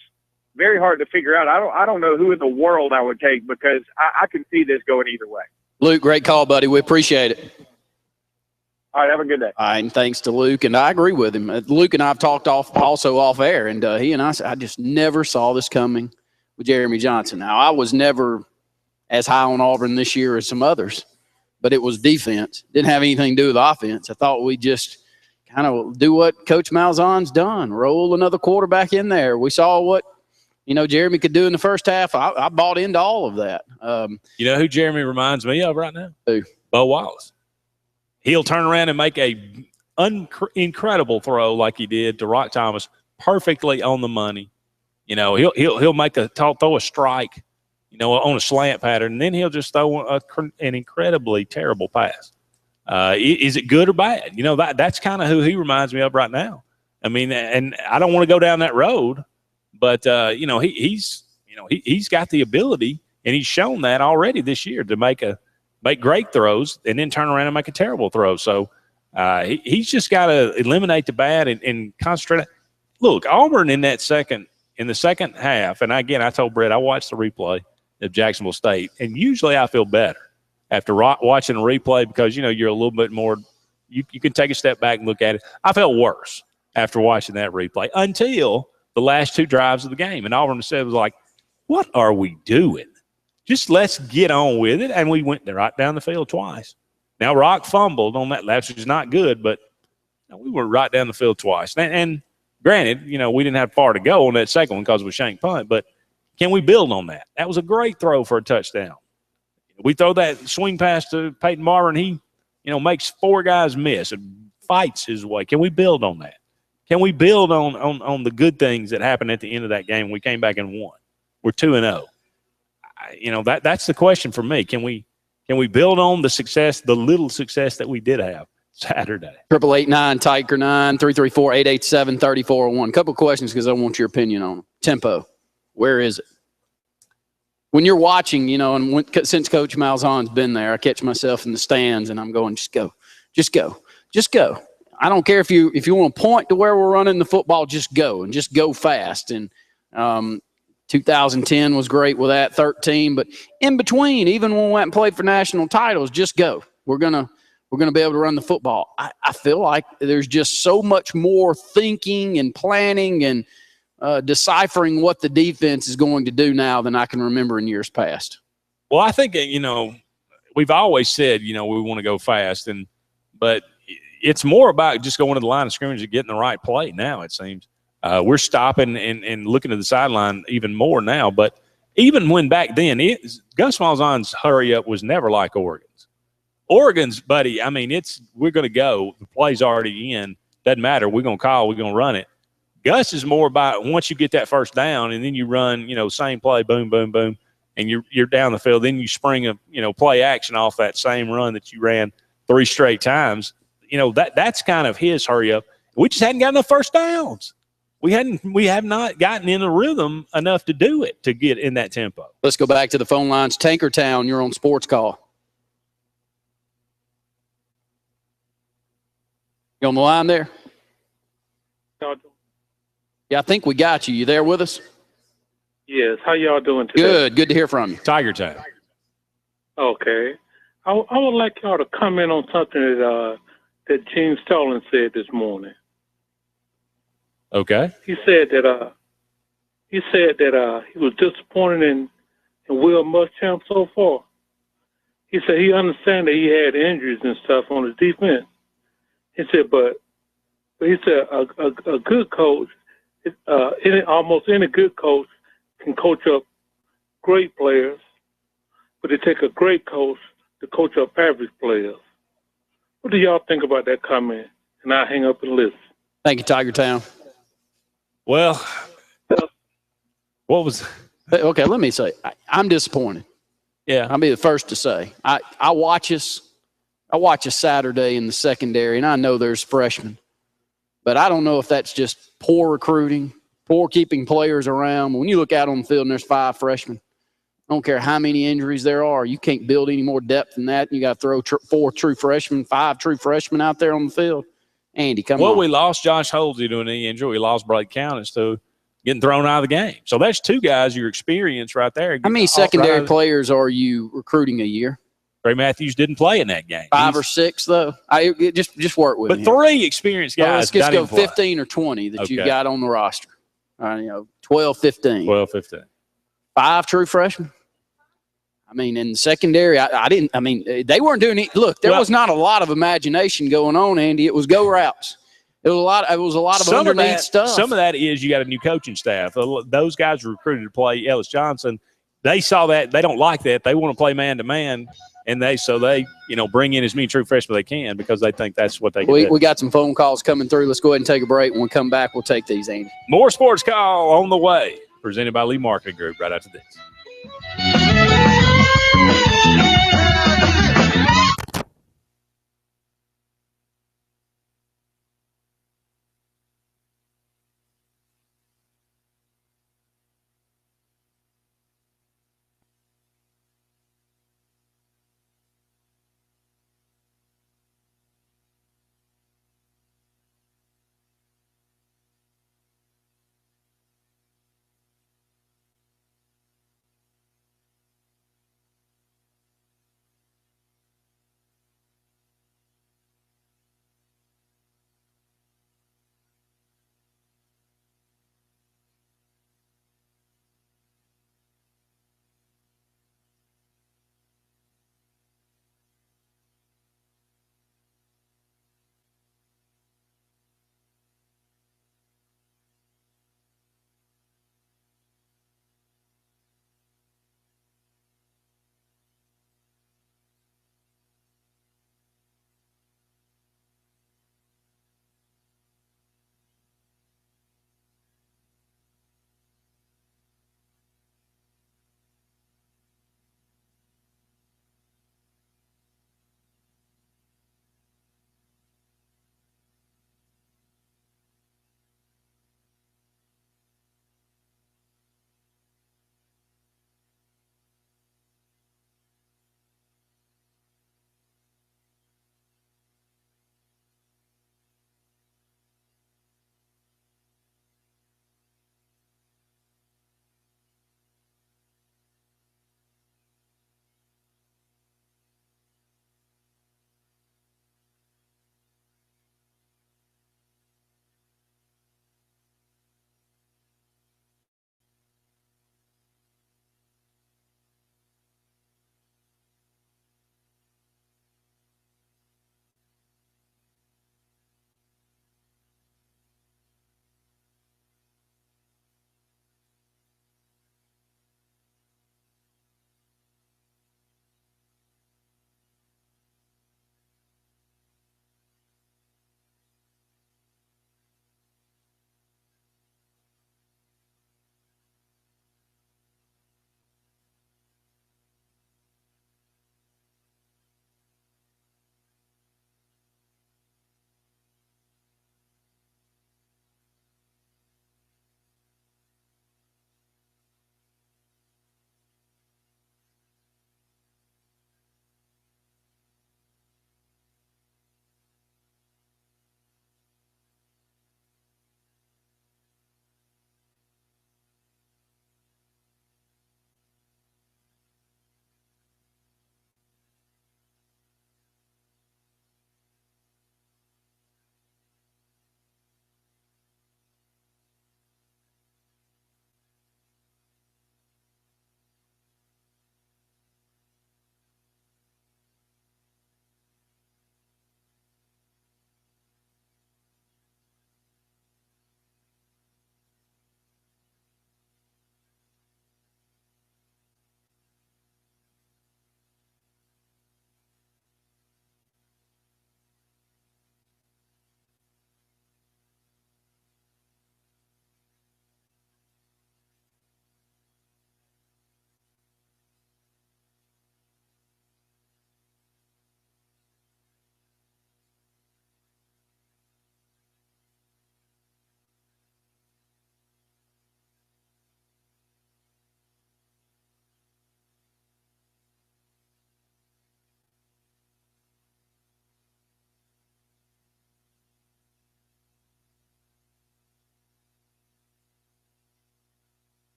very hard to figure out. I don't know who in the world I would take because I can see this going either way. Luke, great call, buddy. We appreciate it. All right, have a good day. All right, and thanks to Luke, and I agree with him. Luke and I have talked also off air, and he and I just never saw this coming with Jeremy Johnson. Now, I was never as high on Auburn this year as some others, but it was defense. Didn't have anything to do with offense. I thought we'd just kind of do what Coach Malzahn's done, roll another quarterback in there. We saw what, Jeremy could do in the first half. I bought into all of that. You know who Jeremy reminds me of right now? Who? Bo Wallace. He'll turn around and make a incredible throw like he did to Rock Thomas, perfectly on the money. He'll make throw a strike, on a slant pattern, and then he'll just throw an incredibly terrible pass. Is it good or bad? That's kind of who he reminds me of right now. I mean, and I don't want to go down that road, but he's got the ability, and he's shown that already this year to make great throws and then turn around and make a terrible throw. So he's just got to eliminate the bad and concentrate. Look, Auburn in the second half, and again, I told Brett I watched the replay of Jacksonville State, and usually I feel better after watching a replay because, you're a little bit more – you can take a step back and look at it. I felt worse after watching that replay until the last two drives of the game. And Auburn said was like, what are we doing? Just let's get on with it. And we went right down the field twice. Now, Rock fumbled on that last, which is not good, but we were right down the field twice. And granted, we didn't have far to go on that second one because of a shank punt, but can we build on that? That was a great throw for a touchdown. We throw that swing pass to Peyton Barber, and he, makes four guys miss and fights his way. Can we build on that? Can we build on the good things that happened at the end of that game? We came back and won. We're 2-0. That's the question for me. Can we build on the success, the little success that we did have Saturday? 888-9-TIGER-9 334-887-3401. Couple questions because I want your opinion on them. Tempo, where is it? When you're watching, since Coach Malzahn's been there, I catch myself in the stands and I'm going, just go. I don't care if you want to point to where we're running the football, just go and just go fast. And 2010 was great with that, 13, but in between, even when we went and played for national titles, just go. We're gonna be able to run the football. I feel like there's just so much more thinking and planning and deciphering what the defense is going to do now than I can remember in years past. Well, I think we've always said we want to go fast, but it's more about just going to the line of scrimmage and getting the right play now, it seems. We're stopping and looking at the sideline even more now. But even when back then, Gus Malzahn's hurry-up was never like Oregon's. Oregon's, buddy, I mean, we're going to go. The play's already in. Doesn't matter. We're going to call. We're going to run it. Gus is more about once you get that first down and then you run, same play, boom, boom, boom, and you're down the field. Then you spring a, play action off that same run that you ran 3 straight times. That's kind of his hurry up. We just hadn't got enough first downs. we have not gotten in a rhythm enough to do it, to get in that tempo. Let's go back to the phone lines. Tankertown, you're on Sports Call. You on the line there? Yeah, I think we got you. You there with us? Yes. How y'all doing today? Good. Good to hear from you. Tiger Town. Okay. I would like y'all to comment on something that Gene Stallings said this morning. Okay. He said that he was disappointed in Will Muschamp so far. He said he understands that he had injuries and stuff on his defense. He said, but he said a good coach, almost any good coach can coach up great players, but it takes a great coach to coach up average players. What do y'all think about that comment? And I'll hang up and listen. Thank you, Tiger Town. Well, what was – okay, let me say, I'm disappointed. Yeah. I'll be the first to say. I watch us Saturday in the secondary, and I know there's freshmen. But I don't know if that's just poor recruiting, poor keeping players around. When you look out on the field and there's 5 freshmen, I don't care how many injuries there are. You can't build any more depth than that. You got to throw 4 true freshmen, 5 true freshmen out there on the field. Andy, come on. Well, we lost Josh Holsey to an knee injury. We lost Blake Countess to getting thrown out of the game. So that's 2 guys, your experience right there. How many secondary players are you recruiting a year? Trey Matthews didn't play in that game. 5 or 6, though. Just work with me. But 3 experienced guys. Well, let's just go 15 or 20 that you've got on the roster. 12, 15. 12, 15. 5 true freshmen. I mean, in the secondary, they weren't doing it. Look, there was not a lot of imagination going on, Andy. It was go routes. It was a lot of underneath stuff. Some of that is you got a new coaching staff. Those guys were recruited to play Ellis Johnson. They saw that. They don't like that. They want to play man-to-man, and they bring in as many true freshmen as they can because they think that's what they can do. We got some phone calls coming through. Let's go ahead and take a break. When we come back, we'll take these, Andy. More Sports Call on the way, presented by Lee Marketing Group right after this.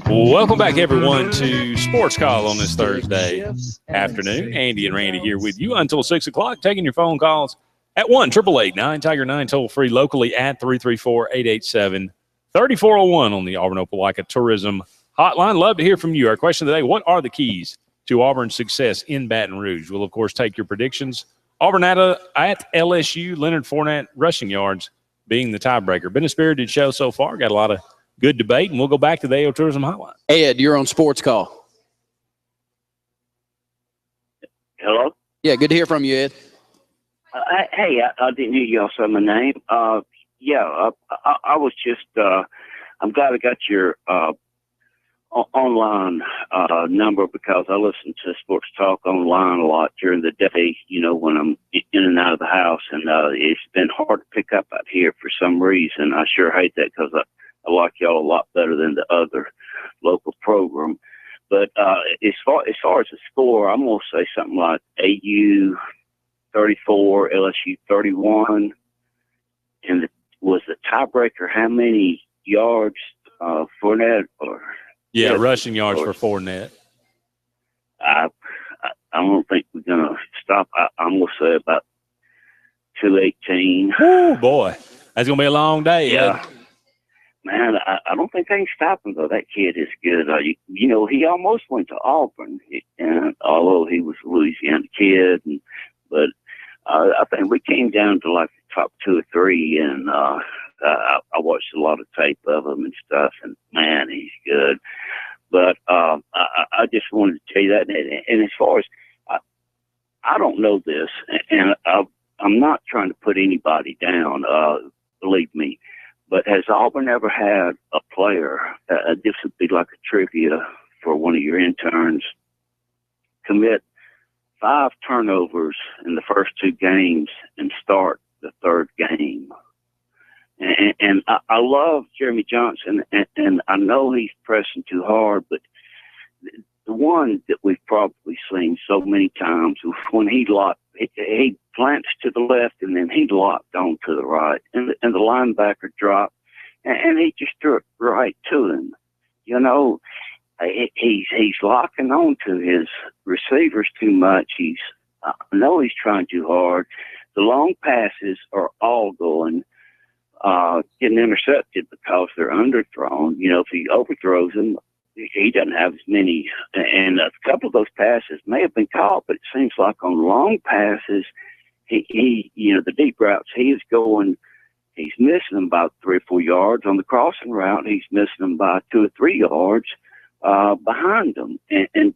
Welcome back, everyone, to Sports Call on this Thursday afternoon. Andy and Randy here with you until 6 o'clock, taking your phone calls at 1-888-9-TIGER-9, toll-free locally at 334-887-3401 on the Auburn Opelika Tourism Hotline. Love to hear from you. Our question today, what are the keys to Auburn's success in Baton Rouge? We'll, of course, take your predictions. Auburn at LSU, Leonard Fournette rushing yards being the tiebreaker. Been a spirited show so far. Got a lot of good debate, and we'll go back to the AO Tourism Hotline. Ed, you're on Sports Call. Hello? Yeah, good to hear from you, Ed. Hey, I didn't hear y'all say my name. I was just, I'm glad I got your online number because I listen to Sports Talk online a lot during the day, when I'm in and out of the house. And it's been hard to pick up out here for some reason. I sure hate that because I like y'all a lot better than the other local program. But as far as the score, I'm going to say something like AU 34, LSU 31. And was the tiebreaker how many yards Fournette? Yeah, rushing yards for Fournette. I don't think we're going to stop. I'm going to say about 218. Oh, boy. That's going to be a long day. Yeah. Man, I don't think they can stop him, though. That kid is good. He almost went to Auburn, and although he was a Louisiana kid. But I think we came down to like the top 2 or 3, and I watched a lot of tape of him and stuff, and, man, he's good. But I just wanted to tell you that. And as far as I don't know this, and I'm not trying to put anybody down, believe me, but has Auburn ever had a player, this would be like a trivia for one of your interns, commit 5 turnovers in the first 2 games and start the 3rd game? And I love Jeremy Johnson, and I know he's pressing too hard, but the one that we've probably seen so many times was when he plants to the left, and then he locked on to the right, and the linebacker dropped, and he just threw it right to him. He's locking on to his receivers too much. I know he's trying too hard. The long passes are all getting intercepted because they're underthrown. If he overthrows them, he doesn't have as many. And a couple of those passes may have been caught, but it seems like on long passes, he the deep routes, he's missing them by 3 or 4 yards. On the crossing route, he's missing them by 2 or 3 yards behind them. And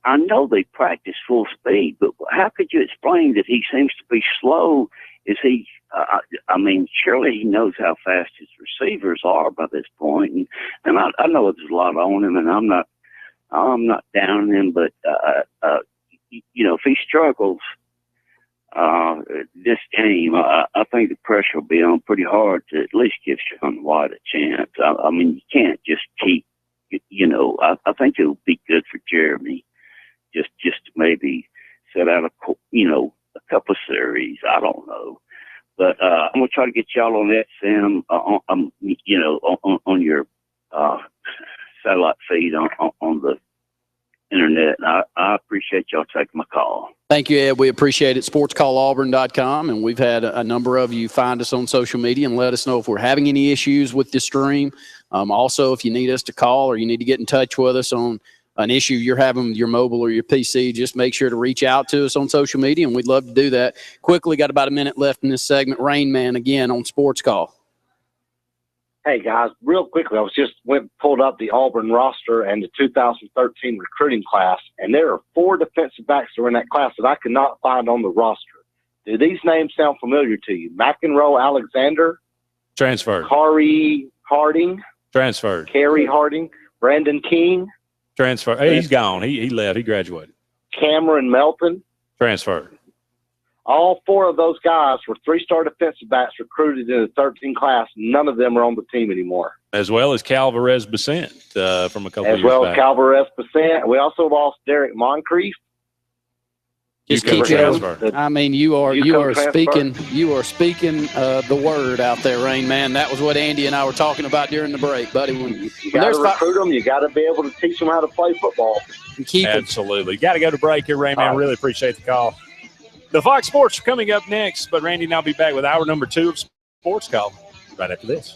I know they practice full speed, but how could you explain that he seems to be slow? Is he? Surely he knows how fast his receivers are by this point. And I know there's a lot on him, and I'm not down him, but if he struggles this game, I think the pressure will be on pretty hard to at least give Sean White a chance. You can't just keep. I think it'll be good for Jeremy, just to maybe set out a couple of series. I don't know. But I'm going to try to get y'all on that, Sam, on your satellite feed on the internet. And I appreciate y'all taking my call. Thank you, Ed. We appreciate it. SportsCallAuburn.com, and we've had a number of you find us on social media and let us know if we're having any issues with the stream. Also, if you need us to call or you need to get in touch with us on an issue you're having with your mobile or your PC, just make sure to reach out to us on social media, and we'd love to do that. Quickly, got about a minute left in this segment. Rain Man again on Sports Call. Hey, guys, real quickly, I pulled up the Auburn roster and the 2013 recruiting class, and there are 4 defensive backs that are in that class that I could not find on the roster. Do these names sound familiar to you? McEnroe Alexander? Transferred. Kari Harding? Transferred. Kerry Harding? Brandon King? Transferred. Hey, he's gone. He left. He graduated. Cameron Melton? Transferred. All 4 of those guys were 3-star defensive backs recruited in the 13 class. None of them are on the team anymore. As well as Calvarez Besant from a couple of years back. As well as Calvarez Besant. We also lost Derek Moncrief. Just keep going. I mean, you are speaking the word out there, Rain Man. That was what Andy and I were talking about during the break, buddy. You got to recruit them. You got to be able to teach them how to play football. Absolutely. Got to go to break here, Rain Man. Really appreciate the call. The Fox Sports are coming up next, but Randy and I'll be back with hour number 2 of Sports Call right after this.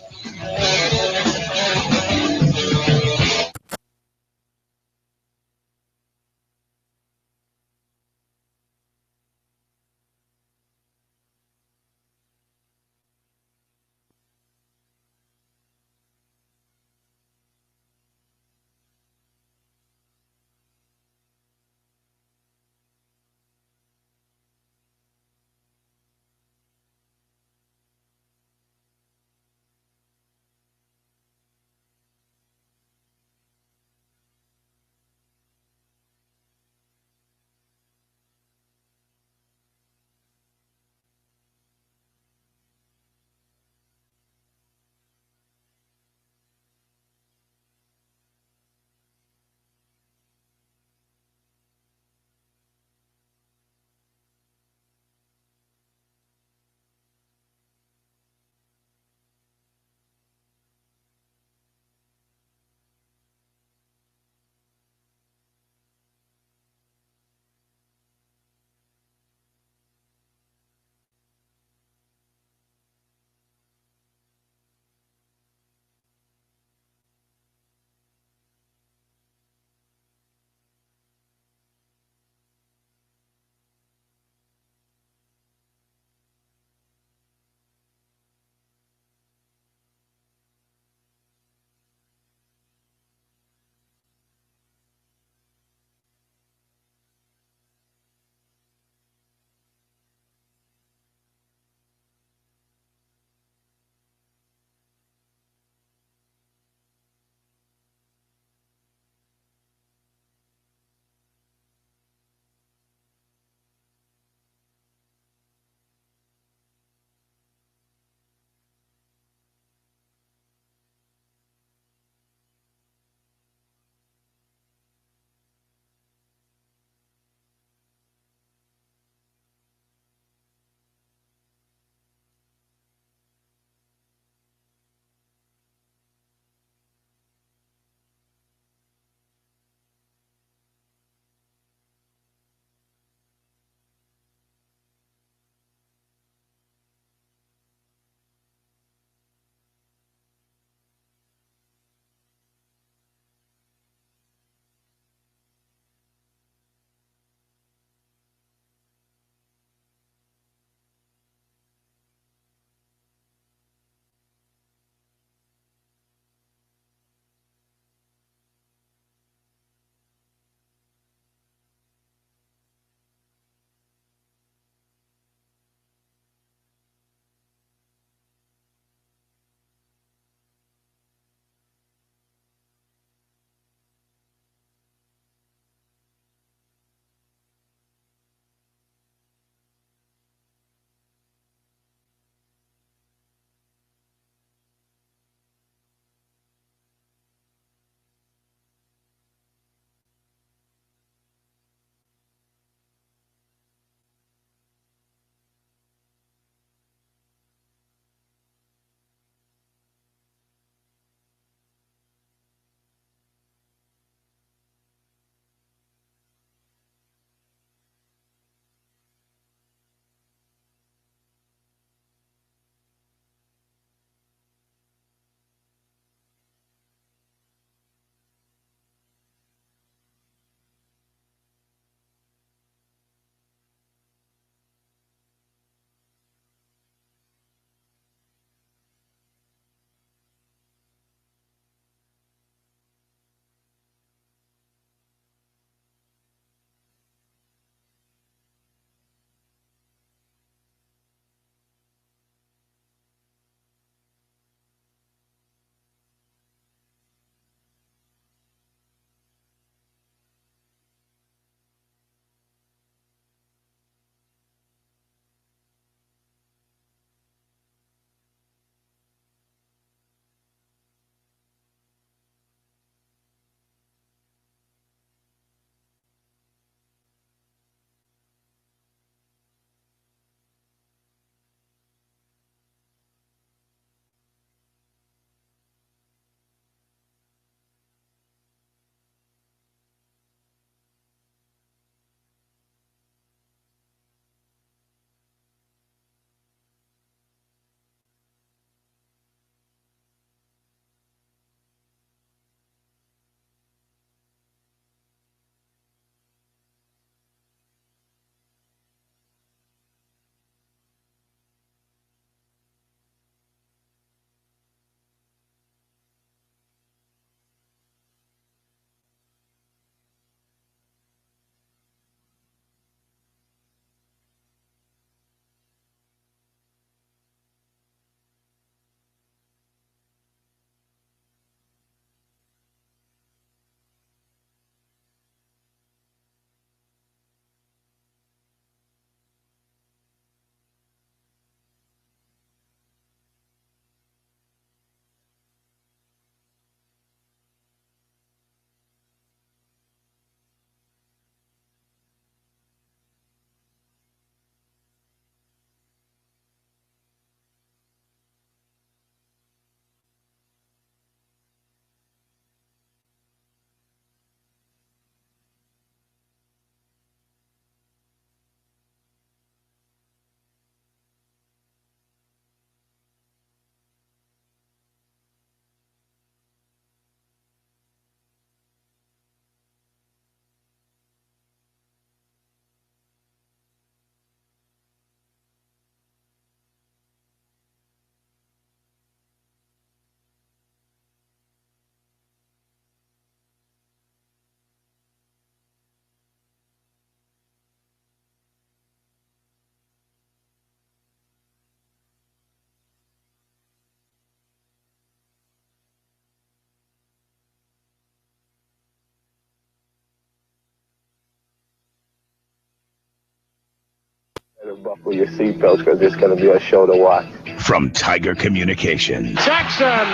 Buckle your seatbelts because it's going to be a show to watch. From Tiger Communications. Jackson,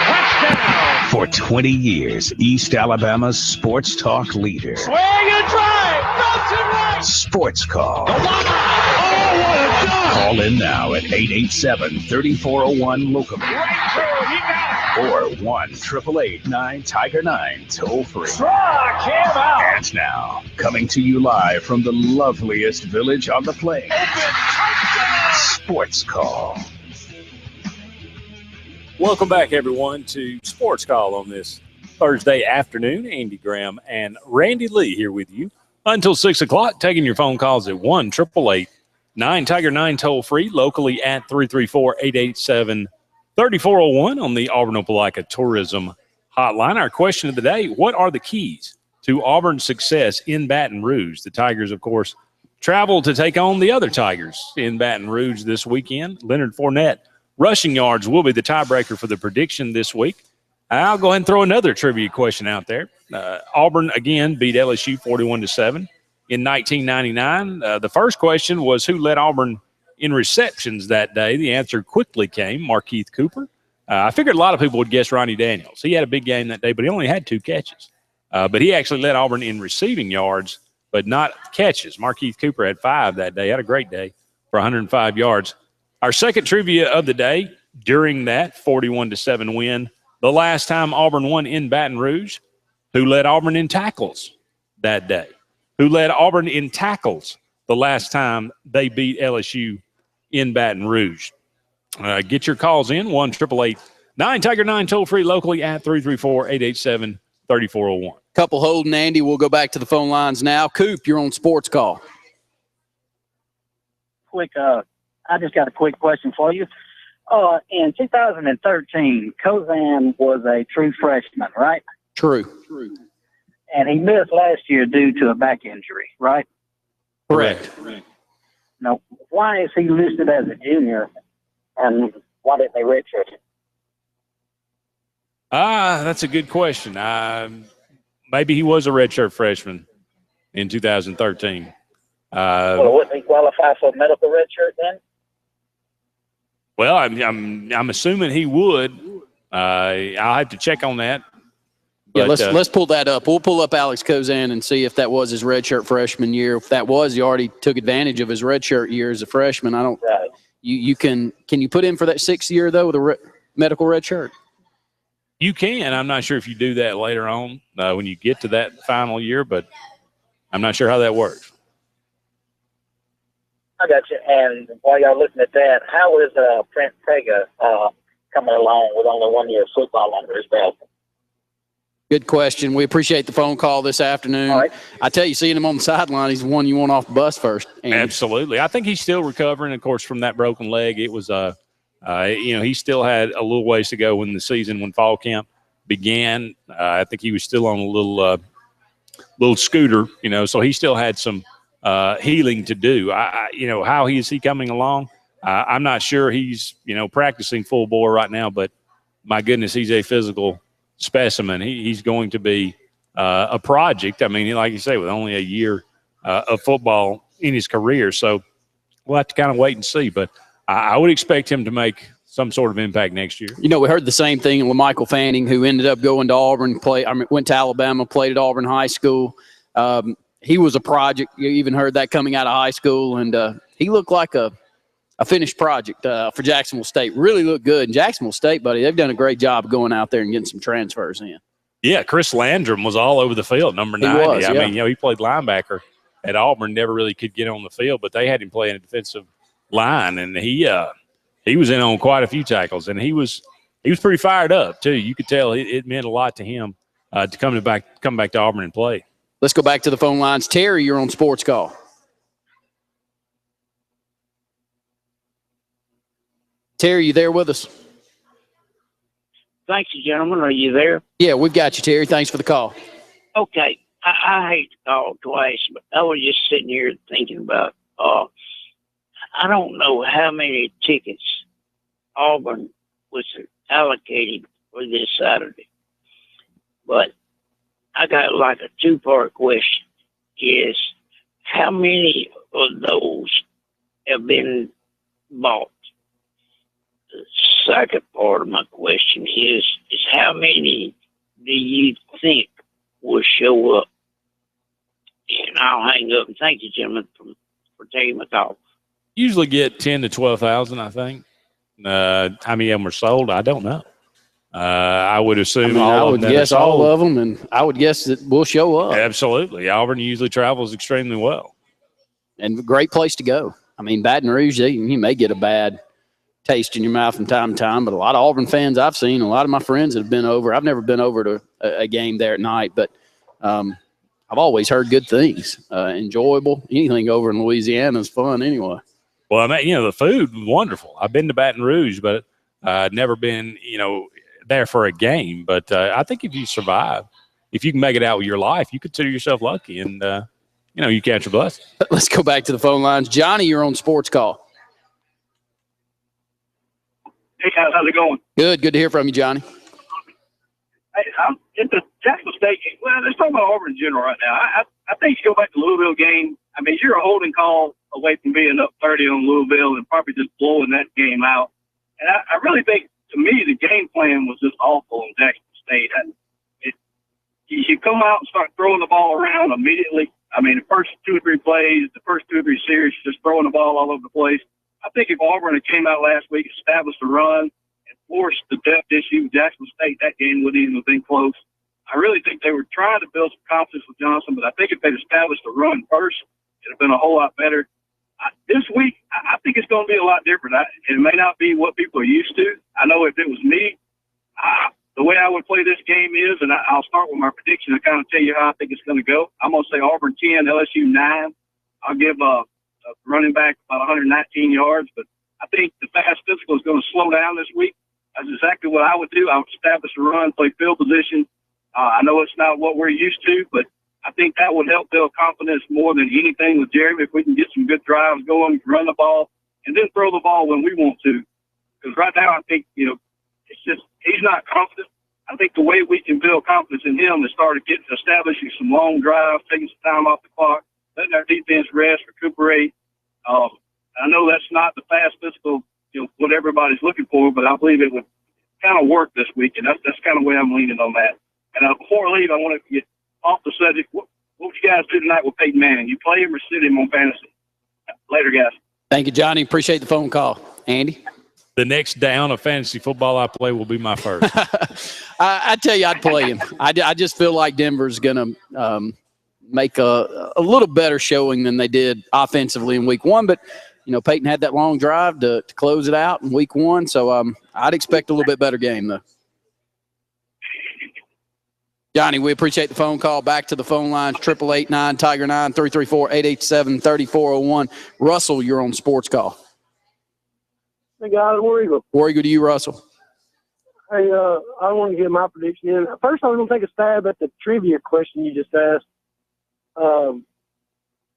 touchdown. For 20 years, East Alabama's sports talk leader. Swing and drive, Belton right. Sportscall. Oh, what a dunk. Call in now at 887-3401 local. Right through, he got it. Or 1-888-9-TIGER-9 toll free. Struck him out. And now, coming to you live from the loveliest village on the plains. Sports Call. Welcome back, everyone, to Sports Call on this Thursday afternoon. Andy Graham and Randy Lee here with you until 6 o'clock, taking your phone calls at 1-888-9-TIGER-9 toll free, locally at 334-887-3401 on the Auburn Opelika Tourism Hotline. Our question of the day: what are the keys to Auburn's success in Baton Rouge? The Tigers, of course, travel to take on the other Tigers in Baton Rouge this weekend. Leonard Fournette rushing yards will be the tiebreaker for the prediction this week. I'll go ahead and throw another trivia question out there. Auburn, again, beat LSU 41-7 in 1999. The first question was who led Auburn in receptions that day. The answer quickly came, Markeith Cooper. I figured a lot of people would guess Ronnie Daniels. He had a big game that day, but he only had 2 catches. But he actually led Auburn in receiving yards, but not catches. Markeith Cooper had 5 that day. Had a great day for 105 yards. Our second trivia of the day, during that 41-7 win, the last time Auburn won in Baton Rouge, who led Auburn in tackles that day? Who led Auburn in tackles the last time they beat LSU in Baton Rouge? Get your calls in, 1-888-9-TIGER-9 toll free, locally at 334-887-3401. Couple holding, Andy. We'll go back to the phone lines now. Coop, you're on Sports Call. I just got a quick question for you. In 2013, Kozan was a true freshman, right? True. And he missed last year due to a back injury, right? Correct. Now, why is he listed as a junior, and why didn't they redshirt him? That's a good question. Maybe he was a redshirt freshman in 2013. Well, wouldn't he qualify for a medical redshirt then? Well, I'm assuming he would. I'll have to check on that. But, let's pull that up. We'll pull up Alex Kozan and see if that was his redshirt freshman year. If that was, he already took advantage of his redshirt year as a freshman. I don't. Right. You can you put in for that 6th year though with a medical redshirt? You can. I'm not sure if you do that later on when you get to that final year, but I'm not sure how that works. I got you. And while y'all looking at that, how is Brent Pritchard coming along with only 1 year of football under his belt? Good question. We appreciate the phone call this afternoon. All right. I tell you, seeing him on the sideline, he's the one you want off the bus first. Andy. Absolutely. I think he's still recovering, of course, from that broken leg. It was, he still had a little ways to go when fall camp began. I think he was still on a little scooter, so he still had some healing to do. How is he coming along? I'm not sure. He's, practicing full bore right now, but my goodness, he's a physical specimen. He's going to be a project. I mean, like you say, with only a year of football in his career. So we'll have to kind of wait and see. But I would expect him to make some sort of impact next year. We heard the same thing in LaMichael Fanning, who ended up going to Auburn, went to Alabama, played at Auburn High School. He was a project. You even heard that coming out of high school, and he looked like a finished project for Jacksonville State. Really looked good. And Jacksonville State, buddy, they've done a great job of going out there and getting some transfers in. Yeah, Chris Landrum was all over the field, number 90. I mean, he played linebacker at Auburn, never really could get on the field, but they had him playing a defensive line, and he was in on quite a few tackles, and he was pretty fired up too. You could tell it meant a lot to him to come back to Auburn and play. Let's go back to the phone lines. Terry, you're on Sports Call. Terry, you there with us? Thank you, gentlemen. Are you there? Yeah, we've got you, Terry. Thanks for the call. Okay. I hate to call twice, but I was just sitting here thinking about, I don't know how many tickets Auburn was allocated for this Saturday, but I got like a 2-part question. Is how many of those have been bought. The second part of my question is how many do you think will show up? And I'll hang up and thank you, gentlemen, for taking my call. Usually get 10 to 12,000, I think. How many of them are sold? I don't know. I would assume I would guess all of them, and I would guess that we'll show up. Absolutely. Auburn usually travels extremely well. And a great place to go. I mean, Baton Rouge, you may get a bad taste in your mouth from time to time, but a lot of Auburn fans I've seen, a lot of my friends that have been over, I've never been over to a game there at night, but I've always heard good things. Enjoyable. Anything over in Louisiana is fun anyway. Well, I mean, the food was wonderful. I've been to Baton Rouge, but never been, there for a game. But I think if you survive, if you can make it out with your life, you consider yourself lucky, and you catch your blessing. Let's go back to the phone lines. Johnny, you're on Sports Call. Hey guys, how's it going? Good to hear from you, Johnny. Hey, I'm at the Jacksonville State game. Well, let's talk about Auburn in general right now. I think you go back to the Louisville game. I mean, you're a holding call away from being up 30 on Louisville and probably just blowing that game out. And I really think, to me, the game plan was just awful in Jacksonville State. You come out and start throwing the ball around immediately. I mean, the first 2 or 3 plays, the first 2 or 3 series, just throwing the ball all over the place. I think if Auburn had came out last week, established a run, and forced the depth issue with Jacksonville State, that game wouldn't even have been close. I really think they were trying to build some confidence with Johnson, but I think if they'd established a run first, it would have been a whole lot better. This week, I think it's going to be a lot different. It may not be what people are used to. I know if it was me, the way I would play this game is, and I'll start with my prediction to kind of tell you how I think it's going to go. I'm going to say Auburn 10, LSU 9. I'll give a running back about 119 yards, but I think the fast physical is going to slow down this week. That's exactly what I would do. I would establish a run, play field position. I know it's not what we're used to, but I think that would help build confidence more than anything with Jeremy. If we can get some good drives going, run the ball, and then throw the ball when we want to. Because right now I think, it's just he's not confident. I think the way we can build confidence in him is start establishing some long drives, taking some time off the clock, letting our defense rest, recuperate. I know that's not the fast physical, what everybody's looking for, but I believe it would kind of work this week, and that's kind of where I'm leaning on that. And before I leave, I want to get off the subject. What would you guys do tonight with Peyton Manning? You play him or sit him on fantasy? Later, guys. Thank you, Johnny. Appreciate the phone call. Andy? The next down of fantasy football I play will be my first. I tell you, I'd play him. I just feel like Denver's going to make a little better showing than they did offensively in week 1. But, Peyton had that long drive to close it out in week 1. So I'd expect a little bit better game, though. Johnny, we appreciate the phone call. Back to the phone lines, 888-9 Tiger 9 334-887-3401. Russell, you're on Sports Call. Hey guys, War Eagle. War Eagle to you, Russell. Hey, I want to get my prediction in. First, I was going to take a stab at the trivia question you just asked.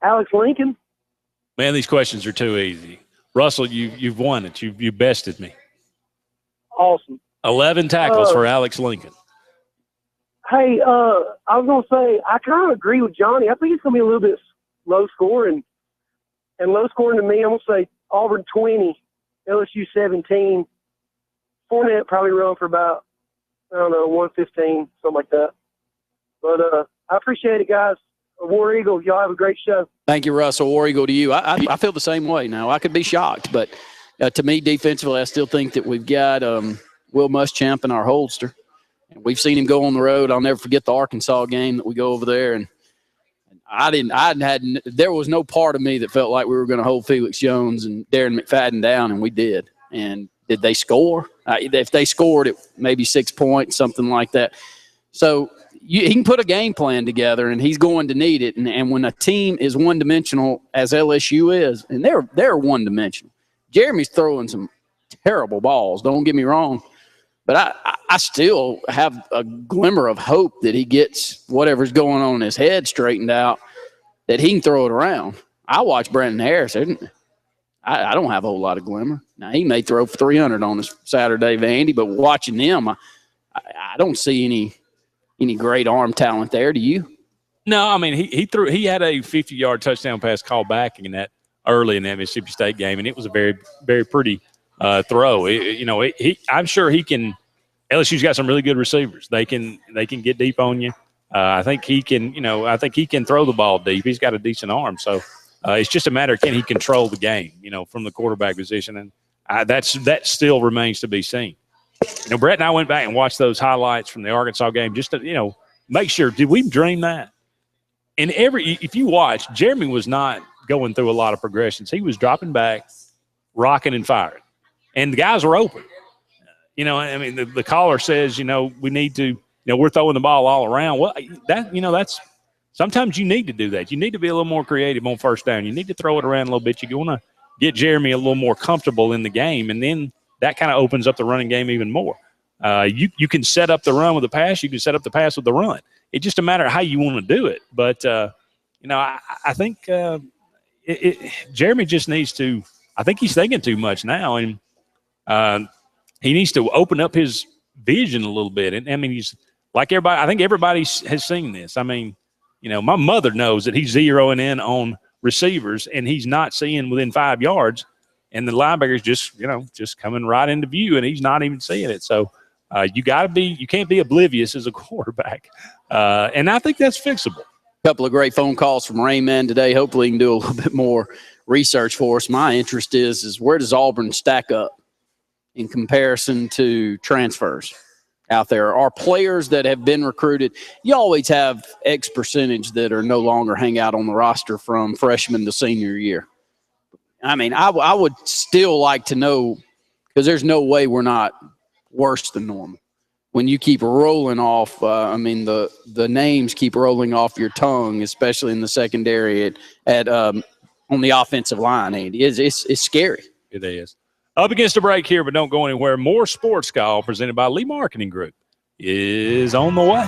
Alex Lincoln. Man, these questions are too easy. Russell, you've won it. You bested me. Awesome. 11 tackles for Alex Lincoln. Hey, I was going to say, I kind of agree with Johnny. I think it's going to be a little bit low scoring. And low scoring to me, I'm going to say Auburn 20, LSU 17. Fournette probably run for about, 115, something like that. But I appreciate it, guys. War Eagle, y'all have a great show. Thank you, Russell. War Eagle to you. I feel the same way now. I could be shocked, but to me, defensively, I still think that we've got Will Muschamp in our holster. We've seen him go on the road. I'll never forget the Arkansas game that we go over there, and there was no part of me that felt like we were going to hold Felix Jones and Darren McFadden down, and we did. And did they score? If they scored, it maybe 6 points, something like that. So he can put a game plan together, and he's going to need it. And when a team is one-dimensional, as LSU is, and they're one-dimensional. Jeremy's throwing some terrible balls, don't get me wrong. But I still have a glimmer of hope that he gets whatever's going on in his head straightened out, that he can throw it around. I watch Brandon Harris. I don't have a whole lot of glimmer. Now, he may throw for 300 on this Saturday, Vandy, but watching them, I don't see any great arm talent there. Do you? No, I mean, he had a 50-yard touchdown pass called back in that early in that Mississippi State game, and it was a very, very pretty throw. I'm sure he can. LSU's got some really good receivers. They can get deep on you. I think he can. I think he can throw the ball deep. He's got a decent arm, so it's just a matter of can he control the game, from the quarterback position, and that still remains to be seen. Brett and I went back and watched those highlights from the Arkansas game just to make sure, did we dream that? And if you watch, Jeremy was not going through a lot of progressions. He was dropping back, rocking and firing, and the guys were open. The caller says, we need to, we're throwing the ball all around. Well, that's sometimes you need to do that. You need to be a little more creative on first down. You need to throw it around a little bit. You want to get Jeremy a little more comfortable in the game, and then that kind of opens up the running game even more. You can set up the run with the pass. You can set up the pass with the run. It's just a matter of how you want to do it. But, I think Jeremy just needs to – I think he's thinking too much now, and he needs to open up his vision a little bit. And, he's like everybody – I think everybody has seen this. my mother knows that he's zeroing in on receivers, and he's not seeing within 5 yards, and the linebacker's just coming right into view, and he's not even seeing it. So you can't be oblivious as a quarterback. And I think that's fixable. A couple of great phone calls from Raymond today. Hopefully he can do a little bit more research for us. My interest is where does Auburn stack up in comparison to transfers out there? Are players that have been recruited, you always have X percentage that are no longer hang out on the roster from freshman to senior year. I would still like to know, because there's no way we're not worse than normal. When you keep rolling off, the names keep rolling off your tongue, especially in the secondary on the offensive line, Andy. It's scary. It is. Up against a break here, but don't go anywhere. More Sportscall presented by Lee Marketing Group is on the way.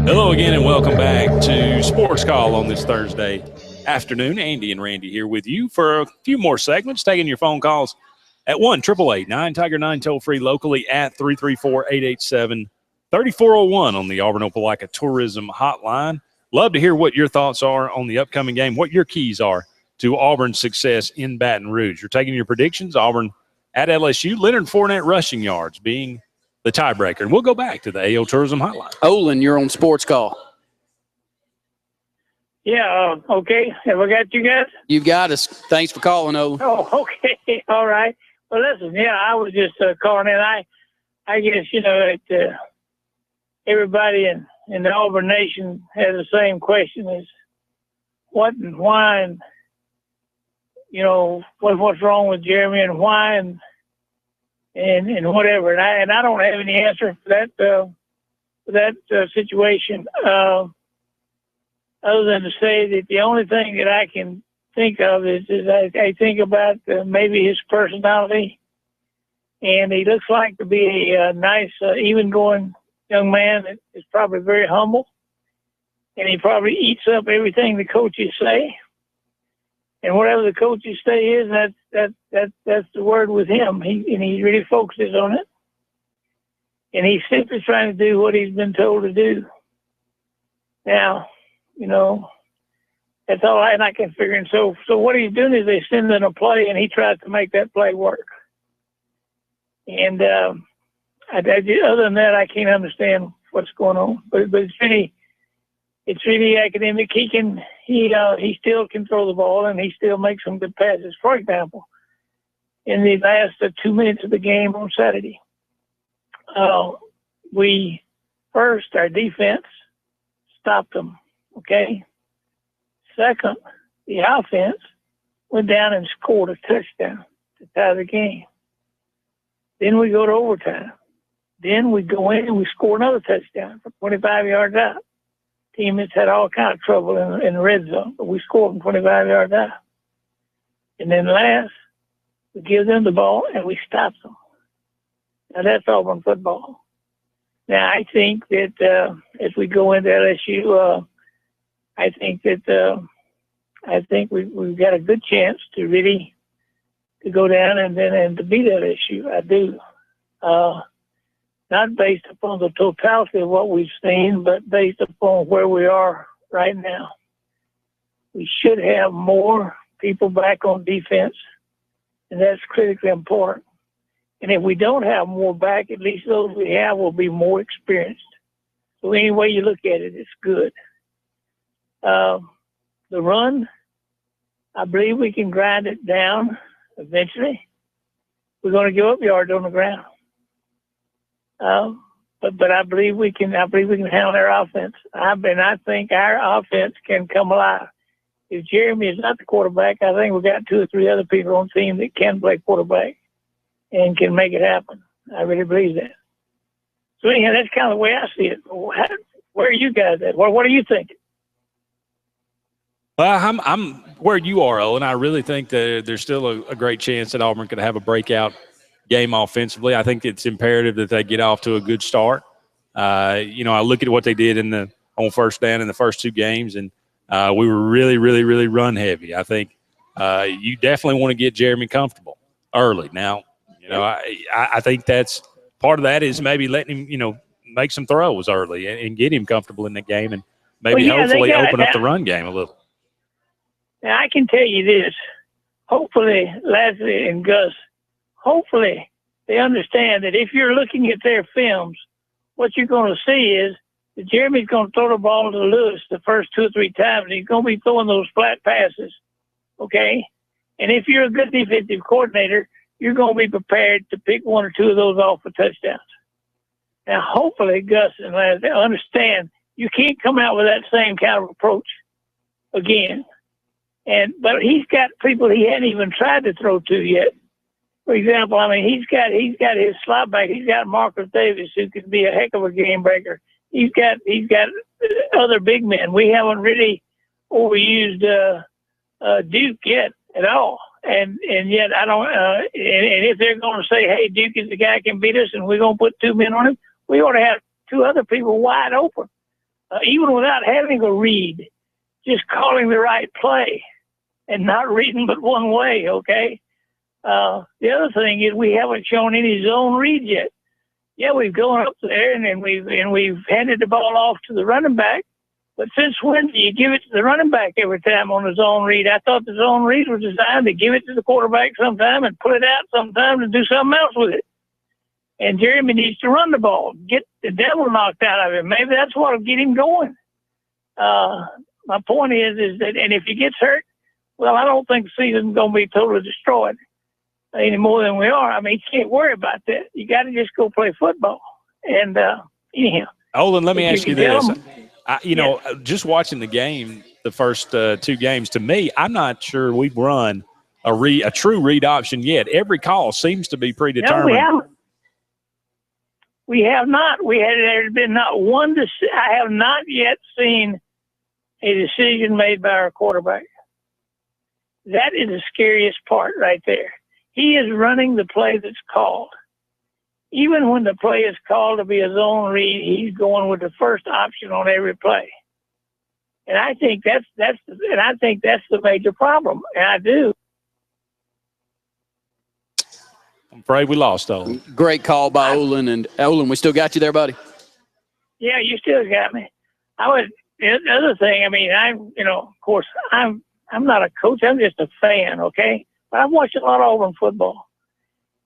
Hello again and welcome back to Sports Call on this Thursday afternoon. Andy and Randy here with you for a few more segments, taking your phone calls at 1-888-9-TIGER-9, toll free locally at 334-887-3401 on the Auburn Opelika Tourism Hotline. Love to hear what your thoughts are on the upcoming game, what your keys are to Auburn's success in Baton Rouge. You're taking your predictions. Auburn at LSU, Leonard Fournette rushing yards being the tiebreaker. And we'll go back to the AO Tourism Hotline. Olin, you're on Sports Call. Yeah, okay. Have I got you guys? You've got us. Thanks for calling, Olin. Oh, okay. All right. Well, listen, yeah, I was just calling in. I guess, that everybody in the Auburn Nation has the same question is what and why and, what's wrong with Jeremy and why and whatever. And I don't have any answer for that situation other than to say that the only thing that I can think of is I think about maybe his personality, and he looks like to be a nice, even-going young man that is probably very humble, and he probably eats up everything the coaches say. And whatever the coaches say is, that's the word with him. He really focuses on it. And he's simply trying to do what he's been told to do. Now, that's all I can figure. And so what he's doing is they send in a play, and he tries to make that play work. And other than that, I can't understand what's going on. But it's really academic. He still can throw the ball, and he still makes some good passes. For example, in the last 2 minutes of the game on Saturday, our defense stopped them. Okay. Second, the offense went down and scored a touchdown to tie the game. Then we go to overtime. Then we go in and we score another touchdown from 25 yards out. Teammates had all kind of trouble in the red zone, but we scored from 25 yards out. And then last, we give them the ball and we stop them. Now that's Auburn football. Now I think that as we go into LSU, I think we've got a good chance to really to go down and to beat LSU. I do. Not based upon the totality of what we've seen, but based upon where we are right now. We should have more people back on defense, and that's critically important. And if we don't have more back, at least those we have will be more experienced. So any way you look at it, it's good. The run, I believe we can grind it down eventually. We're going to give up yards on the ground. But I believe we can handle their offense. I think our offense can come alive. If Jeremy is not the quarterback, I think we've got 2 or 3 other people on the team that can play quarterback and can make it happen. I really believe that. So anyhow, that's kind of the way I see it. Where are you guys at? What are you thinking? Well, I'm where you are, Owen. I really think that there's still a great chance that Auburn could have a breakout game offensively. I think it's imperative that they get off to a good start. I look at what they did on first down in the first 2 games, and we were really, really, really run heavy. I think you definitely want to get Jeremy comfortable early. Now, I think that's part of that is maybe letting him, make some throws early and get him comfortable in the game, and maybe hopefully open up the run game a little. Now, I can tell you this. Hopefully, Leslie and Gus, hopefully they understand that if you're looking at their films, what you're going to see is that Jeremy's going to throw the ball to Lewis the first 2 or 3 times. He's going to be throwing those flat passes, okay? And if you're a good defensive coordinator, you're going to be prepared to pick 1 or 2 of those off for touchdowns. Now, hopefully, Gus and Leslie understand you can't come out with that same kind of approach again. But he's got people he hadn't even tried to throw to yet. For example, he's got his slot back. He's got Marcus Davis, who can be a heck of a game breaker. He's got other big men. We haven't really overused Duke yet at all. And yet I don't. And if they're going to say, "Hey, Duke is the guy who can beat us," and we're going to put 2 men on him, we ought to have 2 other people wide open. even without having a read, just calling the right play and not reading but one way, okay? The other thing is we haven't shown any zone read yet. Yeah, we've gone up there and we've handed the ball off to the running back. But since when do you give it to the running back every time on the zone read? I thought the zone read was designed to give it to the quarterback sometime and put it out sometime and do something else with it. And Jeremy needs to run the ball, get the devil knocked out of him. Maybe that's what will get him going. My point is that, and if he gets hurt, well, I don't think the season's going to be totally destroyed any more than we are. I mean, you can't worry about that. You got to just go play football. And anyhow. Olin, let me ask you this. Just watching the game, the first two games, to me, I'm not sure we've run a true read option yet. Every call seems to be predetermined. No, we haven't. We have not. There's been not one. I have not yet seen a decision made by our quarterback. That is the scariest part right there. He is running the play that's called. Even when the play is called to be a zone read, he's going with the first option on every play. And I think that's the major problem. And I do. I'm afraid we lost Olin. Great call by Olin. And Olin, we still got you there, buddy. Yeah, you still got me. The other thing, I mean, of course, I'm not a coach. I'm just a fan, okay? But I've watched a lot of Auburn football.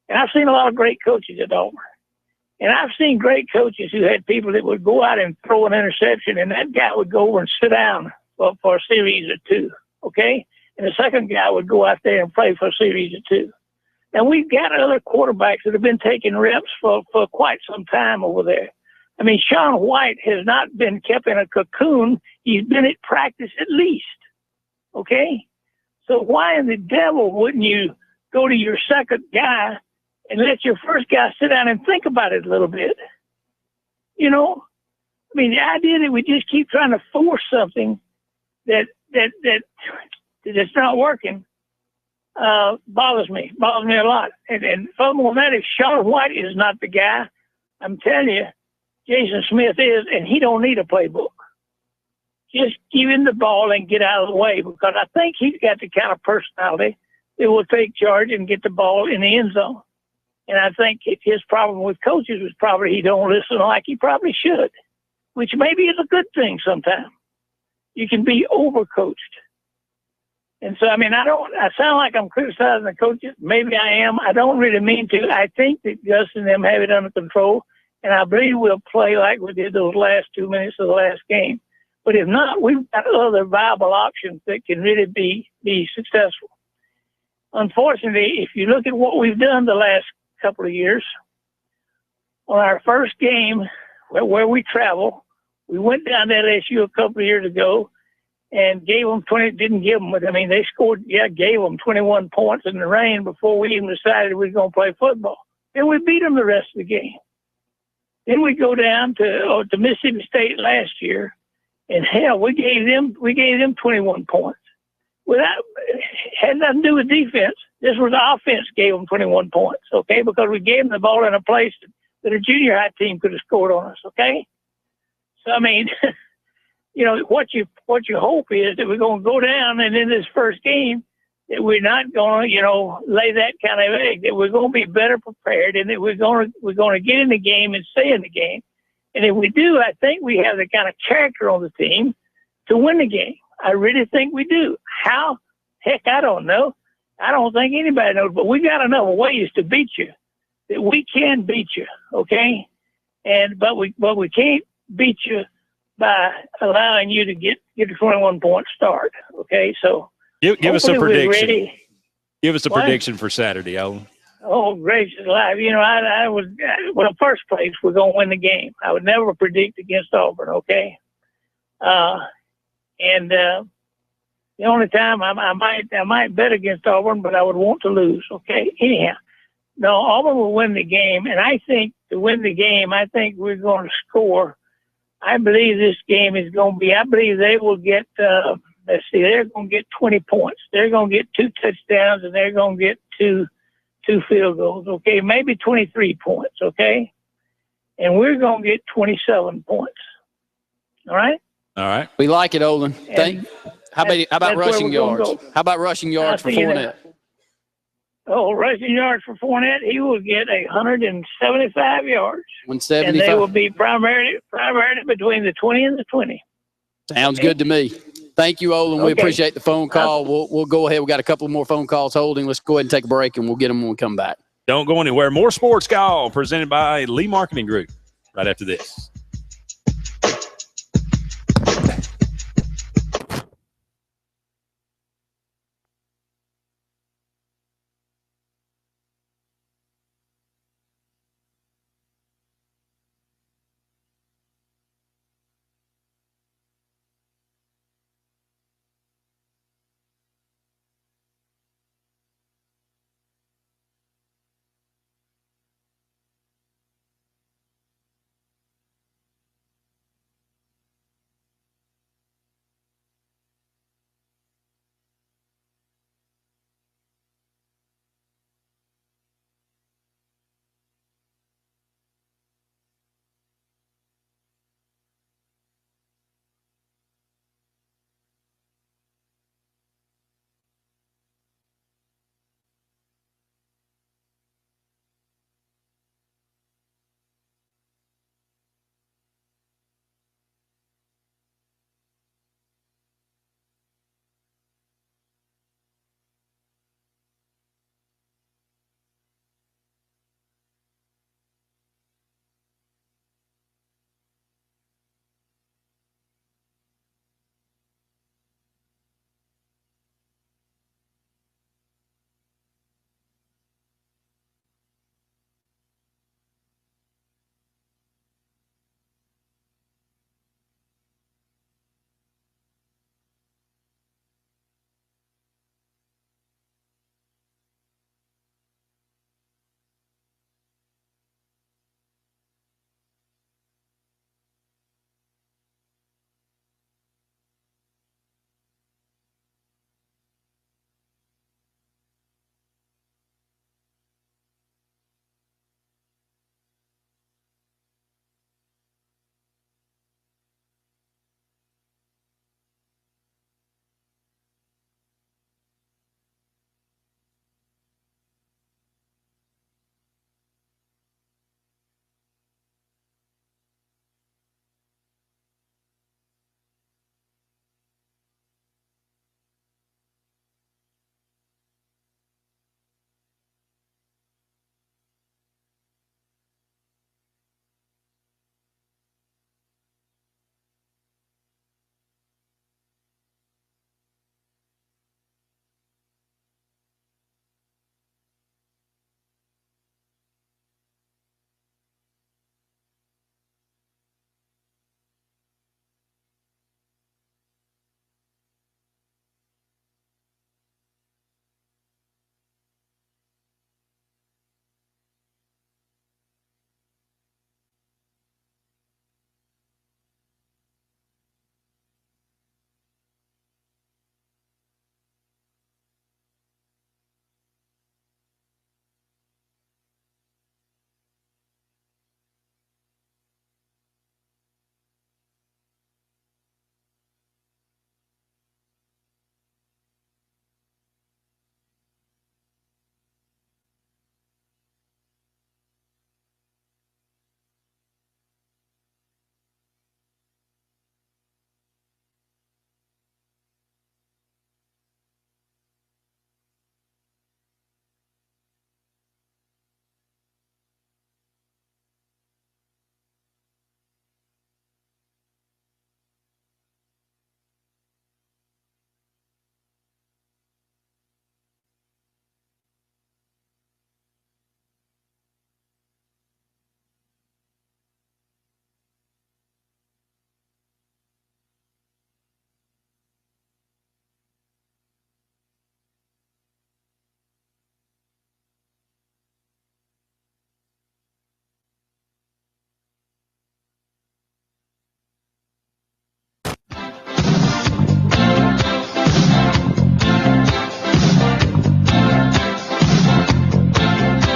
And I've seen a lot of great coaches at Auburn. And I've seen great coaches who had people that would go out and throw an interception, and that guy would go over and sit down for a series or two, okay? And the second guy would go out there and play for a series or two. And we've got other quarterbacks that have been taking reps for quite some time over there. I mean, Sean White has not been kept in a cocoon. He's been at practice at least, okay? So why in the devil wouldn't you go to your second guy and let your first guy sit down and think about it a little bit? You know? I mean, the idea that we just keep trying to force something that's not working bothers me a lot. And furthermore, that if Sean White is not the guy, I'm telling you, Jason Smith is, and he don't need a playbook. Just give him the ball and get out of the way, because I think he's got the kind of personality that will take charge and get the ball in the end zone. And I think his problem with coaches was probably he don't listen like he probably should, which maybe is a good thing sometimes. You can be overcoached. And so, I mean, I sound like I'm criticizing the coaches. Maybe I am. I don't really mean to. I think that Gus and them have it under control, and I believe we'll play like we did those last 2 minutes of the last game. But if not, we've got other viable options that can really be successful. Unfortunately, if you look at what we've done the last couple of years, on our first game where we travel, we went down to LSU a couple of years ago and gave them 20, didn't give them, but I mean, they scored, gave them 21 points in the rain before we even decided we were going to play football. Then we beat them the rest of the game. Then we go down to Mississippi State last year, and hell, we gave them 21 points. Without, had nothing to do with defense. This was offense gave them 21 points, okay? Because we gave them the ball in a place that a junior high team could have scored on us, okay? So, I mean, you know, what you hope is that we're going to go down and in this first game that we're not going to, you know, lay that kind of egg, that we're going to be better prepared and that we're going to get in the game and stay in the game. And if we do, I think we have the kind of character on the team to win the game. I really think we do. How? Heck, I don't know. I don't think anybody knows, but we got enough ways to beat you that we can beat you, okay? But we can't beat you by allowing you to get a 21-point start, okay? So give us a prediction. Give us a prediction for Saturday, Olin. Oh, gracious alive. You know, I was, well, first place, we're going to win the game. I would never predict against Auburn, okay? The only time I might bet against Auburn, but I would want to lose, okay? Anyhow, no, Auburn will win the game, and I think to win the game, I think we're going to score. I believe this game is going to be, I believe they will get, they're going to get 20 points. They're going to get 2 touchdowns, and they're going to get two field goals, okay? Maybe 23 points, okay? And we're going to get 27 points. All right. All right. We like it, Olin. How about rushing yards? How about rushing yards for Fournette? Oh, rushing yards for Fournette, he will get 175 yards. 175. And they will be primarily between the 20 and the 20. Sounds good to me. Thank you, Olin. We appreciate the phone call. We'll go ahead. We got a couple more phone calls holding. Let's go ahead and take a break, and we'll get them when we come back. Don't go anywhere. More Sports Call presented by Lee Marketing Group right after this.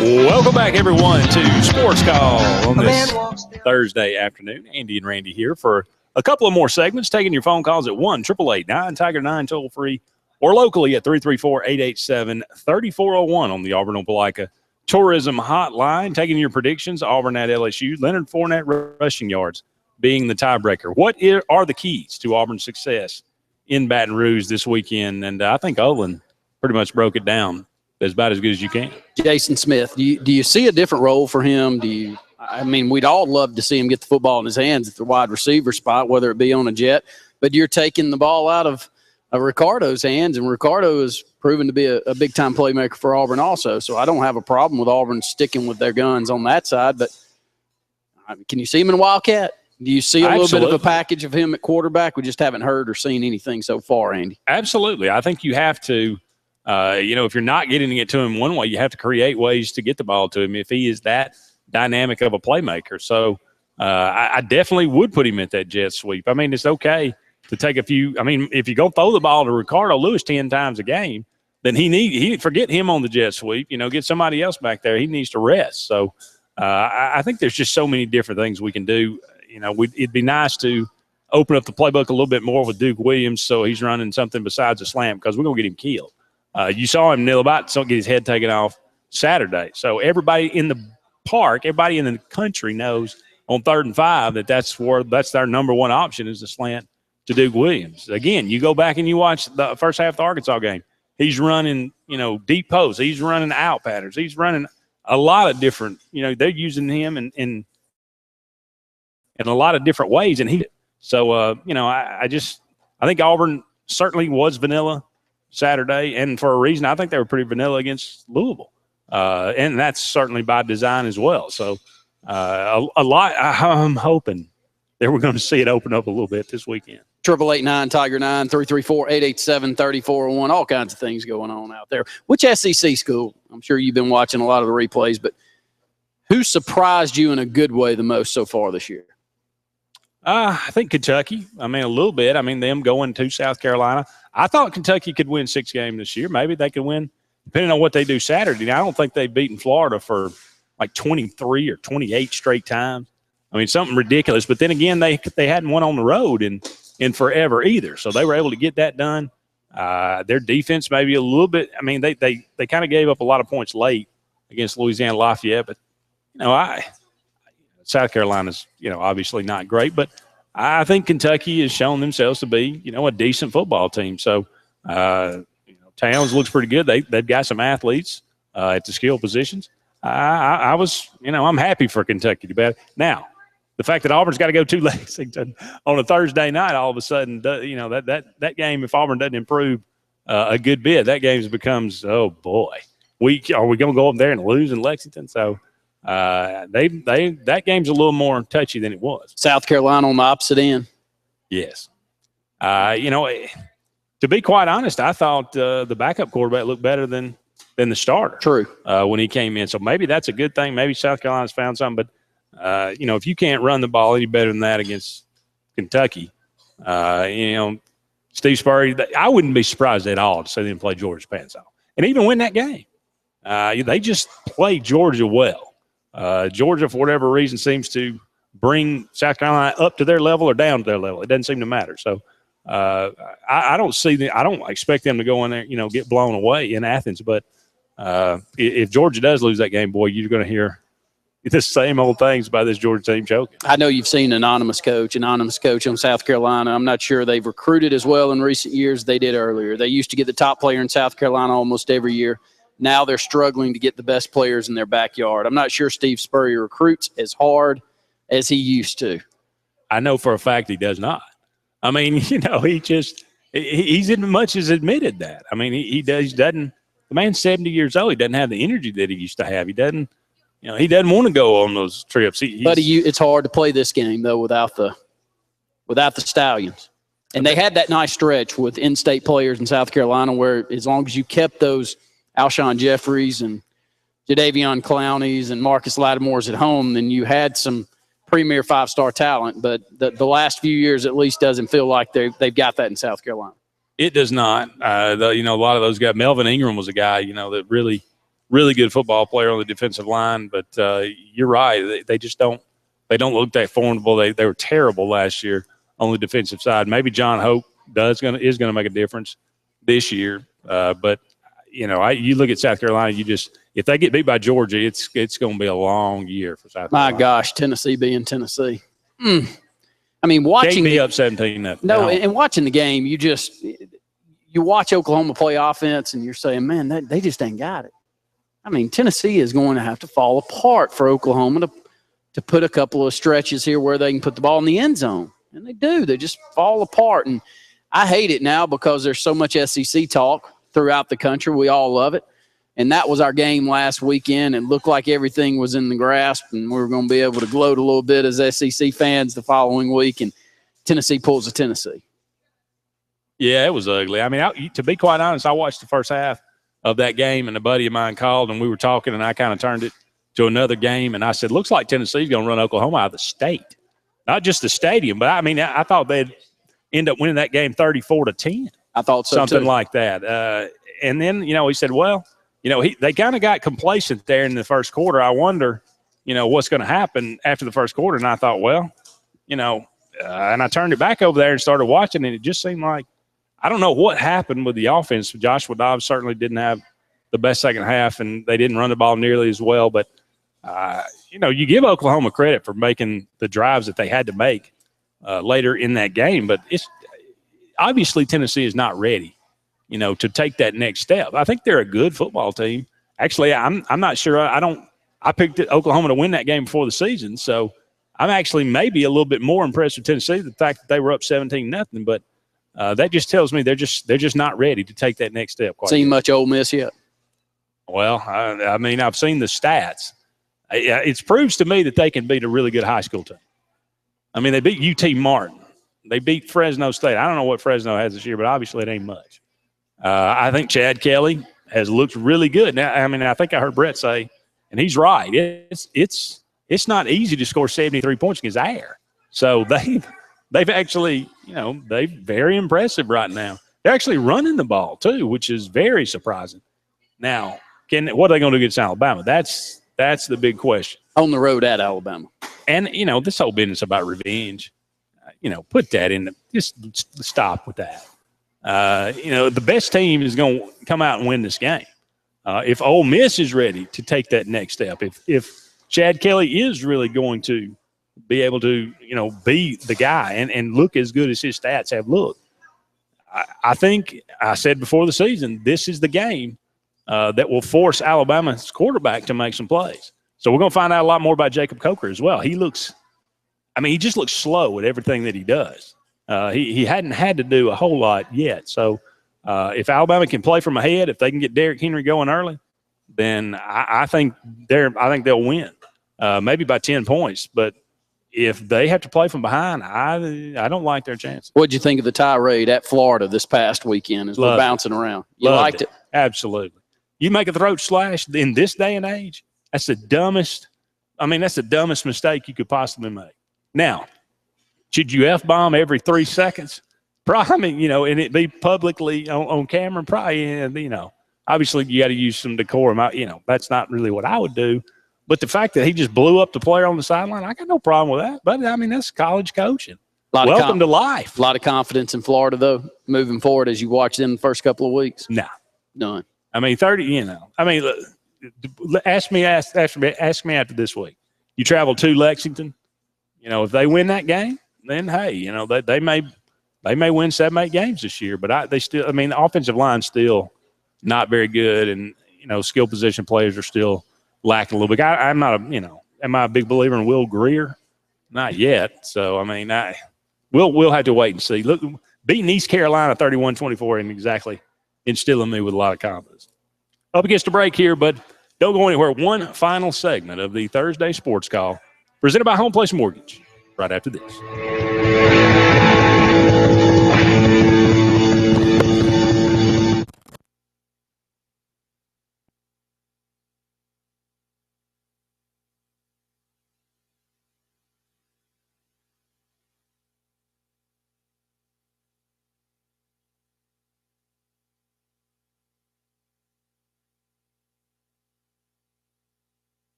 Welcome back, everyone, to Sports Call on this Thursday afternoon. Andy and Randy here for a couple of more segments, taking your phone calls at 1-888-9-TIGER-9 toll-free or locally at 334-887-3401 on the Auburn Opelika Tourism Hotline. Taking your predictions, Auburn at LSU, Leonard Fournette rushing yards being the tiebreaker. What are the keys to Auburn's success in Baton Rouge this weekend? And I think Olin pretty much broke it down as about as good as you can. Jason Smith, do you see a different role for him? I mean, we'd all love to see him get the football in his hands at the wide receiver spot, whether it be on a jet, but you're taking the ball out of Ricardo's hands, and Ricardo has proven to be a big-time playmaker for Auburn also. So I don't have a problem with Auburn sticking with their guns on that side, but can you see him in Wildcat? Do you see a little bit of a package of him at quarterback? We just haven't heard or seen anything so far, Andy. Absolutely. I think you have to, if you're not getting it to him one way, you have to create ways to get the ball to him if he is that dynamic of a playmaker. So I definitely would put him at that jet sweep. I mean, it's okay to take a few. I mean, if you go throw the ball to Ricardo Lewis 10 times a game, then he forget him on the jet sweep, get somebody else back there. He needs to rest. So I think there's just so many different things we can do. It'd be nice to open up the playbook a little bit more with Duke Williams so he's running something besides a slam, because we're going to get him killed. You saw him nail about to get his head taken off Saturday. So everybody in the park, everybody in the country knows on 3rd and 5 that's their number one option is the slant to Duke Williams. Again, you go back and you watch the first half of the Arkansas game. He's running, deep posts. He's running out patterns. He's running a lot of different, they're using him in a lot of different ways. And I think Auburn certainly was vanilla Saturday. And for a reason, I think they were pretty vanilla against Louisville. And that's certainly by design as well. So I'm hoping that we're going to see it open up a little bit this weekend. 888-9-TIGER-9, 334-887-3401, all kinds of things going on out there. Which SEC school? I'm sure you've been watching a lot of the replays, but who surprised you in a good way the most so far this year? I think Kentucky. I mean, a little bit. I mean, them going to South Carolina. I thought Kentucky could win 6 games this year. Maybe they could win, depending on what they do Saturday. Now, I don't think they've beaten Florida for like 23 or 28 straight times. I mean, something ridiculous. But then again, they hadn't won on the road in forever either. So they were able to get that done. Their defense maybe a little bit. I mean, they kind of gave up a lot of points late against Louisiana Lafayette. But, South Carolina's, obviously not great. But I think Kentucky has shown themselves to be, a decent football team. So, Towns looks pretty good. They've got some athletes at the skill positions. I'm happy for Kentucky to bet. Now, the fact that Auburn's got to go to Lexington on a Thursday night, all of a sudden, that game, if Auburn doesn't improve a good bit, that game becomes, oh boy, are we going to go up there and lose in Lexington? So that game's a little more touchy than it was. South Carolina on the opposite end. Yes. To be quite honest, I thought the backup quarterback looked better than the starter. True. When he came in. So maybe that's a good thing. Maybe South Carolina's found something. But, if you can't run the ball any better than that against Kentucky, Steve Spurrier, I wouldn't be surprised at all to see them play Georgia's pants off and even win that game. They just play Georgia well. Georgia, for whatever reason, seems to bring South Carolina up to their level or down to their level. It doesn't seem to matter. So I don't expect them to go in there, get blown away in Athens. But if Georgia does lose that game, boy, you're going to hear the same old things about this Georgia team choking. I know you've seen anonymous coach on South Carolina. I'm not sure they've recruited as well in recent years as they did earlier. They used to get the top player in South Carolina almost every year. Now they're struggling to get the best players in their backyard. I'm not sure Steve Spurrier recruits as hard as he used to. I know for a fact he does not. I mean, he's much as admitted that. I mean, he doesn't. The man's 70 years old. He doesn't have the energy that he used to have. He doesn't want to go on those trips. It's hard to play this game though without the Stallions. And they had that nice stretch with in-state players in South Carolina where as long as you kept those Alshon Jeffries and Jadeveon Clowneys and Marcus Lattimore's at home, then you had some premier 5-star talent. But the last few years at least doesn't feel like they've got that in South Carolina. It does not. A lot of those guys. Melvin Ingram was a guy, that really, really good football player on the defensive line. But you're right. They just don't. They don't look that formidable. They were terrible last year on the defensive side. Maybe John Hope is going to make a difference this year. But you look at South Carolina, if they get beat by Georgia, it's going to be a long year for South Carolina. My gosh, Tennessee being Tennessee. I mean, watching can't be up 17-0. No, and watching the game, you watch Oklahoma play offense, and you're saying, man, they just ain't got it. I mean, Tennessee is going to have to fall apart for Oklahoma to put a couple of stretches here where they can put the ball in the end zone. And they do. They just fall apart. And I hate it now because there's so much SEC talk throughout the country. We all love it. And that was our game last weekend. It looked like everything was in the grasp, and we were going to be able to gloat a little bit as SEC fans the following week. And Tennessee pulls a Tennessee. Yeah, it was ugly. I mean, to be quite honest, I watched the first half of that game, and a buddy of mine called, and we were talking, and I kind of turned it to another game, and I said, looks like Tennessee's going to run Oklahoma out of the state. Not just the stadium, but, I mean, I thought they'd end up winning that game 34-10. I thought so, something too. Like that. And then, he said, well, they kind of got complacent there in the first quarter. I wonder, what's going to happen after the first quarter. And I thought, well, and I turned it back over there and started watching, and it just seemed like, I don't know what happened with the offense. Joshua Dobbs certainly didn't have the best second half, and they didn't run the ball nearly as well. But, you give Oklahoma credit for making the drives that they had to make later in that game. But it's obviously Tennessee is not ready, to take that next step. I think they're a good football team. Actually, I'm not sure. I picked Oklahoma to win that game before the season, so I'm actually maybe a little bit more impressed with Tennessee, the fact that they were up 17-0. But that just tells me they're just not ready to take that next step. Seen much Ole Miss yet? Well, I mean, I've seen the stats. It proves to me that they can beat a really good high school team. I mean, they beat UT Martin. They beat Fresno State. I don't know what Fresno has this year, but obviously it ain't much. I think Chad Kelly has looked really good. Now, I mean, I think I heard Brett say, and he's right, it's not easy to score 73 points against air. So they've actually, they're very impressive right now. They're actually running the ball too, which is very surprising. Now, what are they going to do against Alabama? That's the big question. On the road at Alabama. And, this whole business about revenge, put that in. Just stop with that. The best team is going to come out and win this game. If Ole Miss is ready to take that next step, if Chad Kelly is really going to be able to, be the guy and look as good as his stats have looked, I think I said before the season, this is the game that will force Alabama's quarterback to make some plays. So we're going to find out a lot more about Jacob Coker as well. He just looks slow at everything that he does. He hadn't had to do a whole lot yet. So if Alabama can play from ahead, if they can get Derrick Henry going early, then I think they'll win, maybe by 10 points. But if they have to play from behind, I don't like their chances. What did you think of the tirade at Florida this past weekend as we're bouncing around? You liked it? Absolutely. You make a throat slash in this day and age, that's the dumbest mistake you could possibly make. Now, should you F-bomb every 3 seconds? Probably, and it be publicly on camera? Probably, obviously you got to use some decorum. That's not really what I would do. But the fact that he just blew up the player on the sideline, I got no problem with that. But, that's college coaching. Welcome to life. A lot of confidence in Florida, though, moving forward as you watch them the first couple of weeks. No. None. 30, look, ask me after this week. You travel to Lexington. If they win that game, then, hey, they may win 7-8 games this year. But the offensive line's still not very good. And, skill position players are still lacking a little bit. I'm not am I a big believer in Will Greer? Not yet. So, we'll have to wait and see. Look, beating East Carolina 31-24 and exactly instilling me with a lot of confidence. Up against a break here, but don't go anywhere. One final segment of the Thursday Sports Call presented by Home Place Mortgage right after this.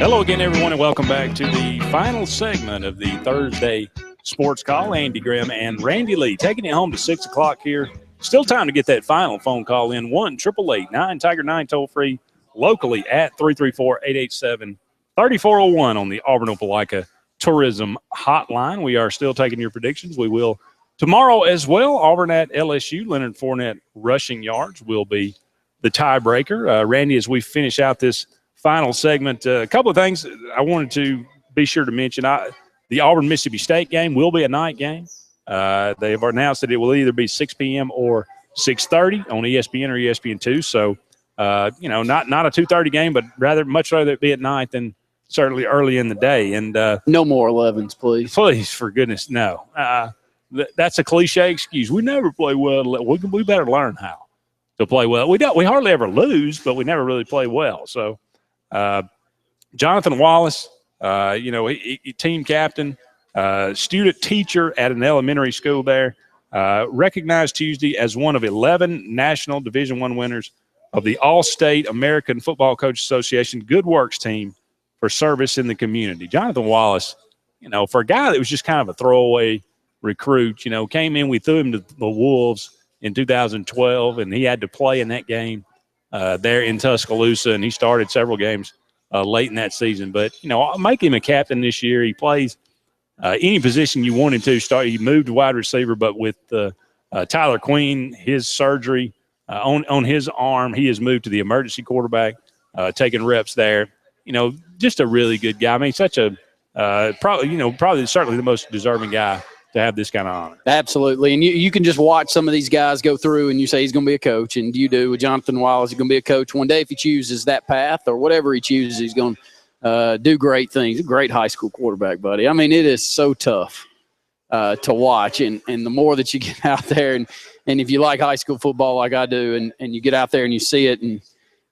Hello again, everyone, and welcome back to the final segment of the Thursday Sports Call. Andy Grimm and Randy Lee taking it home to 6 o'clock here. Still time to get that final phone call in. 1-888-9-TIGER-9 toll-free locally at 334-887-3401 on the Auburn Opelika Tourism Hotline. We are still taking your predictions. We will tomorrow as well. Auburn at LSU. Leonard Fournette rushing yards will be the tiebreaker. Randy, as we finish out this final segment, a couple of things I wanted to be sure to mention. The Auburn-Mississippi State game will be a night game. They have announced that it will either be 6 p.m. or 6:30 on ESPN or ESPN2. So, not a 2:30 game, but much rather it be at night than certainly early in the day. And no more 11s, please. Please, for goodness, no. That's a cliche excuse. We never play well. We better learn how to play well. We hardly ever lose, but we never really play well. So, Jonathan Wallace, team captain, student teacher at an elementary school there, recognized Tuesday as one of 11 national Division I winners of the All-State American Football Coach Association Good Works team for service in the community. Jonathan Wallace, for a guy that was just kind of a throwaway recruit, came in, we threw him to the Wolves in 2012, and he had to play in that game there in Tuscaloosa, and he started several games late in that season. But, I'll make him a captain this year. He plays any position you want him to start. He moved to wide receiver, but with Tyler Queen, his surgery on his arm, he has moved to the emergency quarterback, taking reps there. Just a really good guy. I mean, such a probably certainly the most deserving guy to have this kind of honor. Absolutely. And you can just watch some of these guys go through and you say he's going to be a coach. And you do with Jonathan Wallace, he's going to be a coach one day if he chooses that path or whatever he chooses, he's going to do great things. A great high school quarterback, buddy. I mean, it is so tough to watch. And the more that you get out there and if you like high school football like I do and you get out there and you see it, and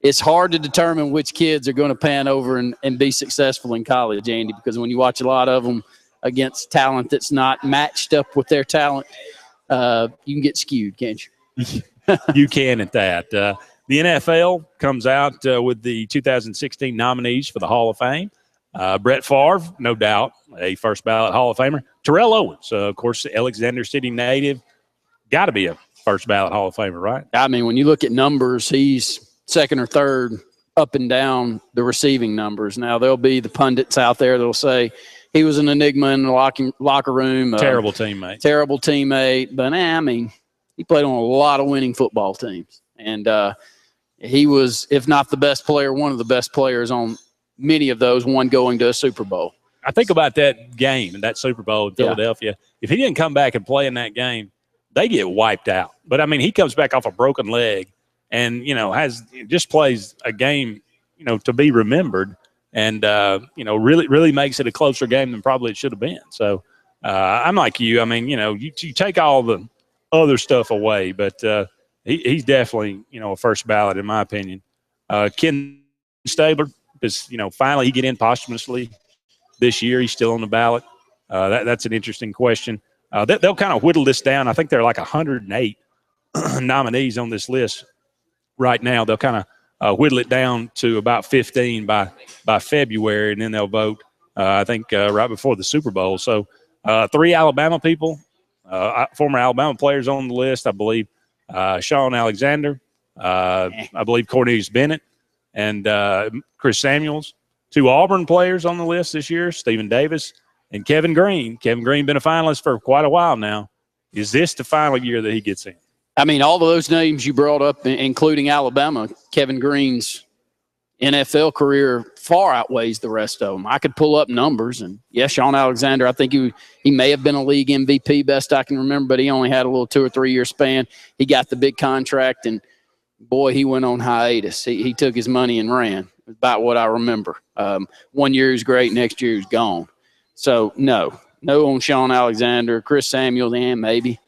it's hard to determine which kids are going to pan over and be successful in college, Andy, because when you watch a lot of them against talent that's not matched up with their talent, you can get skewed, can't you? You can at that. The NFL comes out with the 2016 nominees for the Hall of Fame. Brett Favre, no doubt, a first ballot Hall of Famer. Terrell Owens, of course, Alexander City native, got to be a first ballot Hall of Famer, right? I mean, when you look at numbers, he's second or third up and down the receiving numbers. Now, there'll be the pundits out there that'll say he was an enigma in the locker room. Terrible teammate. Terrible teammate. But, he played on a lot of winning football teams. And he was, if not the best player, one of the best players on many of those, one going to a Super Bowl. I think about that game and that Super Bowl in Philadelphia. Yeah. If he didn't come back and play in that game, they get wiped out. But, he comes back off a broken leg and, just plays a game, to be remembered. And, really makes it a closer game than probably it should have been. So I'm like you. You take all the other stuff away, but he's definitely, a first ballot in my opinion. Ken Stabler is, finally he get in posthumously this year. He's still on the ballot. That's an interesting question. They'll kind of whittle this down. I think there are like 108 nominees on this list right now. They'll kind of whittle it down to about 15 by February, and then they'll vote, I think, right before the Super Bowl. So 3 Alabama people, former Alabama players on the list, I believe. Sean Alexander, I believe Cornelius Bennett, and Chris Samuels. 2 Auburn players on the list this year, Stephen Davis and Kevin Green. Kevin Green been a finalist for quite a while now. Is this the final year that he gets in? All those names you brought up, including Alabama, Kevin Green's NFL career far outweighs the rest of them. I could pull up numbers, and Sean Alexander, I think he may have been a league MVP, best I can remember, but he only had a little 2 or 3 year span. He got the big contract, and boy, he went on hiatus. He took his money and ran, about what I remember. 1 year he was great, next year he was gone. So no on Sean Alexander. Chris Samuels, and maybe.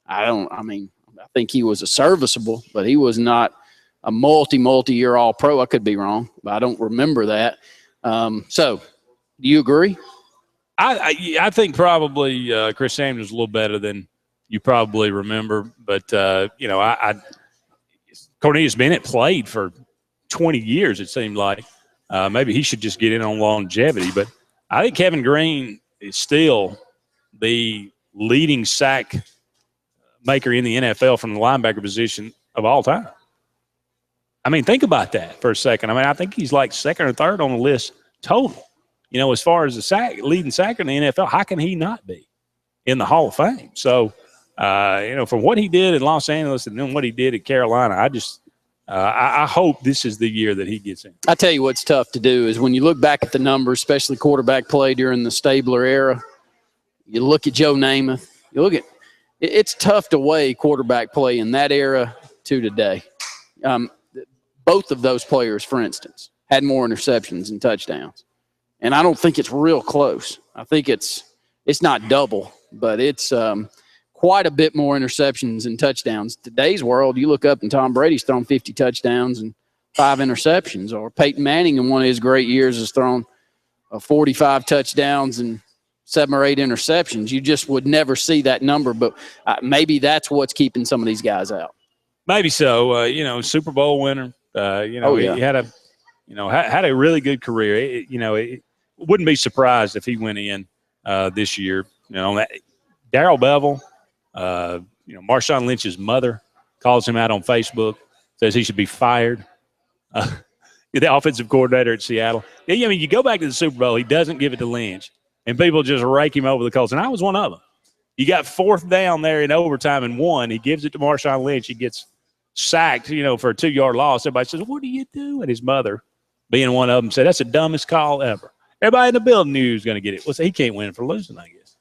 I think he was a serviceable, but he was not a multi-year All-Pro. I could be wrong, but I don't remember that. So, do you agree? I think probably Chris Samuels is a little better than you probably remember. But, Cornelius Bennett played for 20 years, it seemed like. maybe he should just get in on longevity. But I think Kevin Green is still the leading sack maker in the NFL from the linebacker position of all time. I mean, think about that for a second. I mean, I think he's like second or third on the list total. You know, as far as the leading sacker in the NFL, how can he not be in the Hall of Fame? So, you know, from what he did in Los Angeles and then what he did at Carolina, I hope this is the year that he gets in. I tell you what's tough to do is when you look back at the numbers, especially quarterback play during the Stabler era, you look at Joe Namath, you look at it's tough to weigh quarterback play in that era to today. Both of those players, for instance, had more interceptions than touchdowns. And I don't think it's real close. I think it's not double, but it's quite a bit more interceptions and touchdowns. Today's world, you look up and Tom Brady's thrown 50 touchdowns and 5 interceptions, or Peyton Manning in one of his great years has thrown 45 touchdowns and 7 or 8 interceptions. You just would never see that number, but maybe that's what's keeping some of these guys out. Maybe so. You know, Super Bowl winner. You know, he had a really good career. It wouldn't be surprised if he went in this year. You know, Darrell Bevel, you know, Marshawn Lynch's mother calls him out on Facebook, says he should be fired. The offensive coordinator at Seattle. I mean, you go back to the Super Bowl, he doesn't give it to Lynch, and people just rake him over the coals. And I was one of them. You got 4th down there in overtime and 1. He gives it to Marshawn Lynch. He gets sacked, you know, for a 2-yard loss. Everybody says, "What are you doing?" And his mother, being one of them, said, "That's the dumbest call ever." Everybody in the building knew he was going to get it. Well, so he can't win for losing, I guess.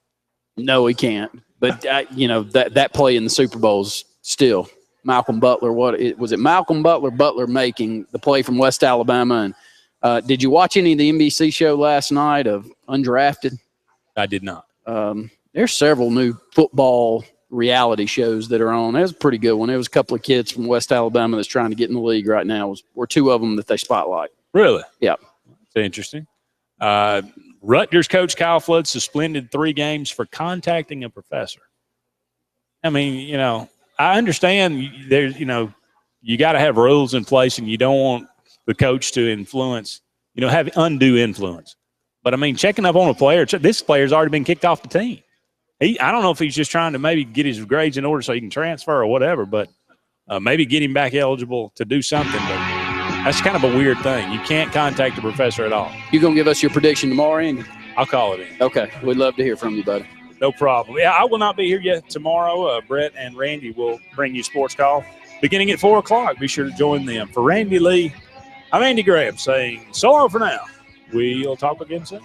No, he can't. But, you know, that play in the Super Bowl's still Malcolm Butler. Was it Malcolm Butler making the play from West Alabama? And did you watch any of the NBC show last night of Undrafted? I did not. There's several new football reality shows that are on. It was a pretty good one. There was a couple of kids from West Alabama that's trying to get in the league right now. Were 2 of them that they spotlight. Really? Yeah. That's interesting. Rutgers coach Kyle Flood suspended 3 games for contacting a professor. I mean, you know, I understand there's, you know, you got to have rules in place and you don't want the coach to influence, you know, have undue influence. But, I mean, checking up on a player, this player's already been kicked off the team. I don't know if he's just trying to maybe get his grades in order so he can transfer or whatever, but maybe get him back eligible to do something. But that's kind of a weird thing. You can't contact the professor at all. You going to give us your prediction tomorrow, Andy? I'll call it in. Okay. We'd love to hear from you, buddy. No problem. Yeah, I will not be here yet tomorrow. Brett and Randy will bring you Sports Call beginning at 4 o'clock. Be sure to join them. For Randy Lee, I'm Andy Graham saying so long for now. We'll talk again soon.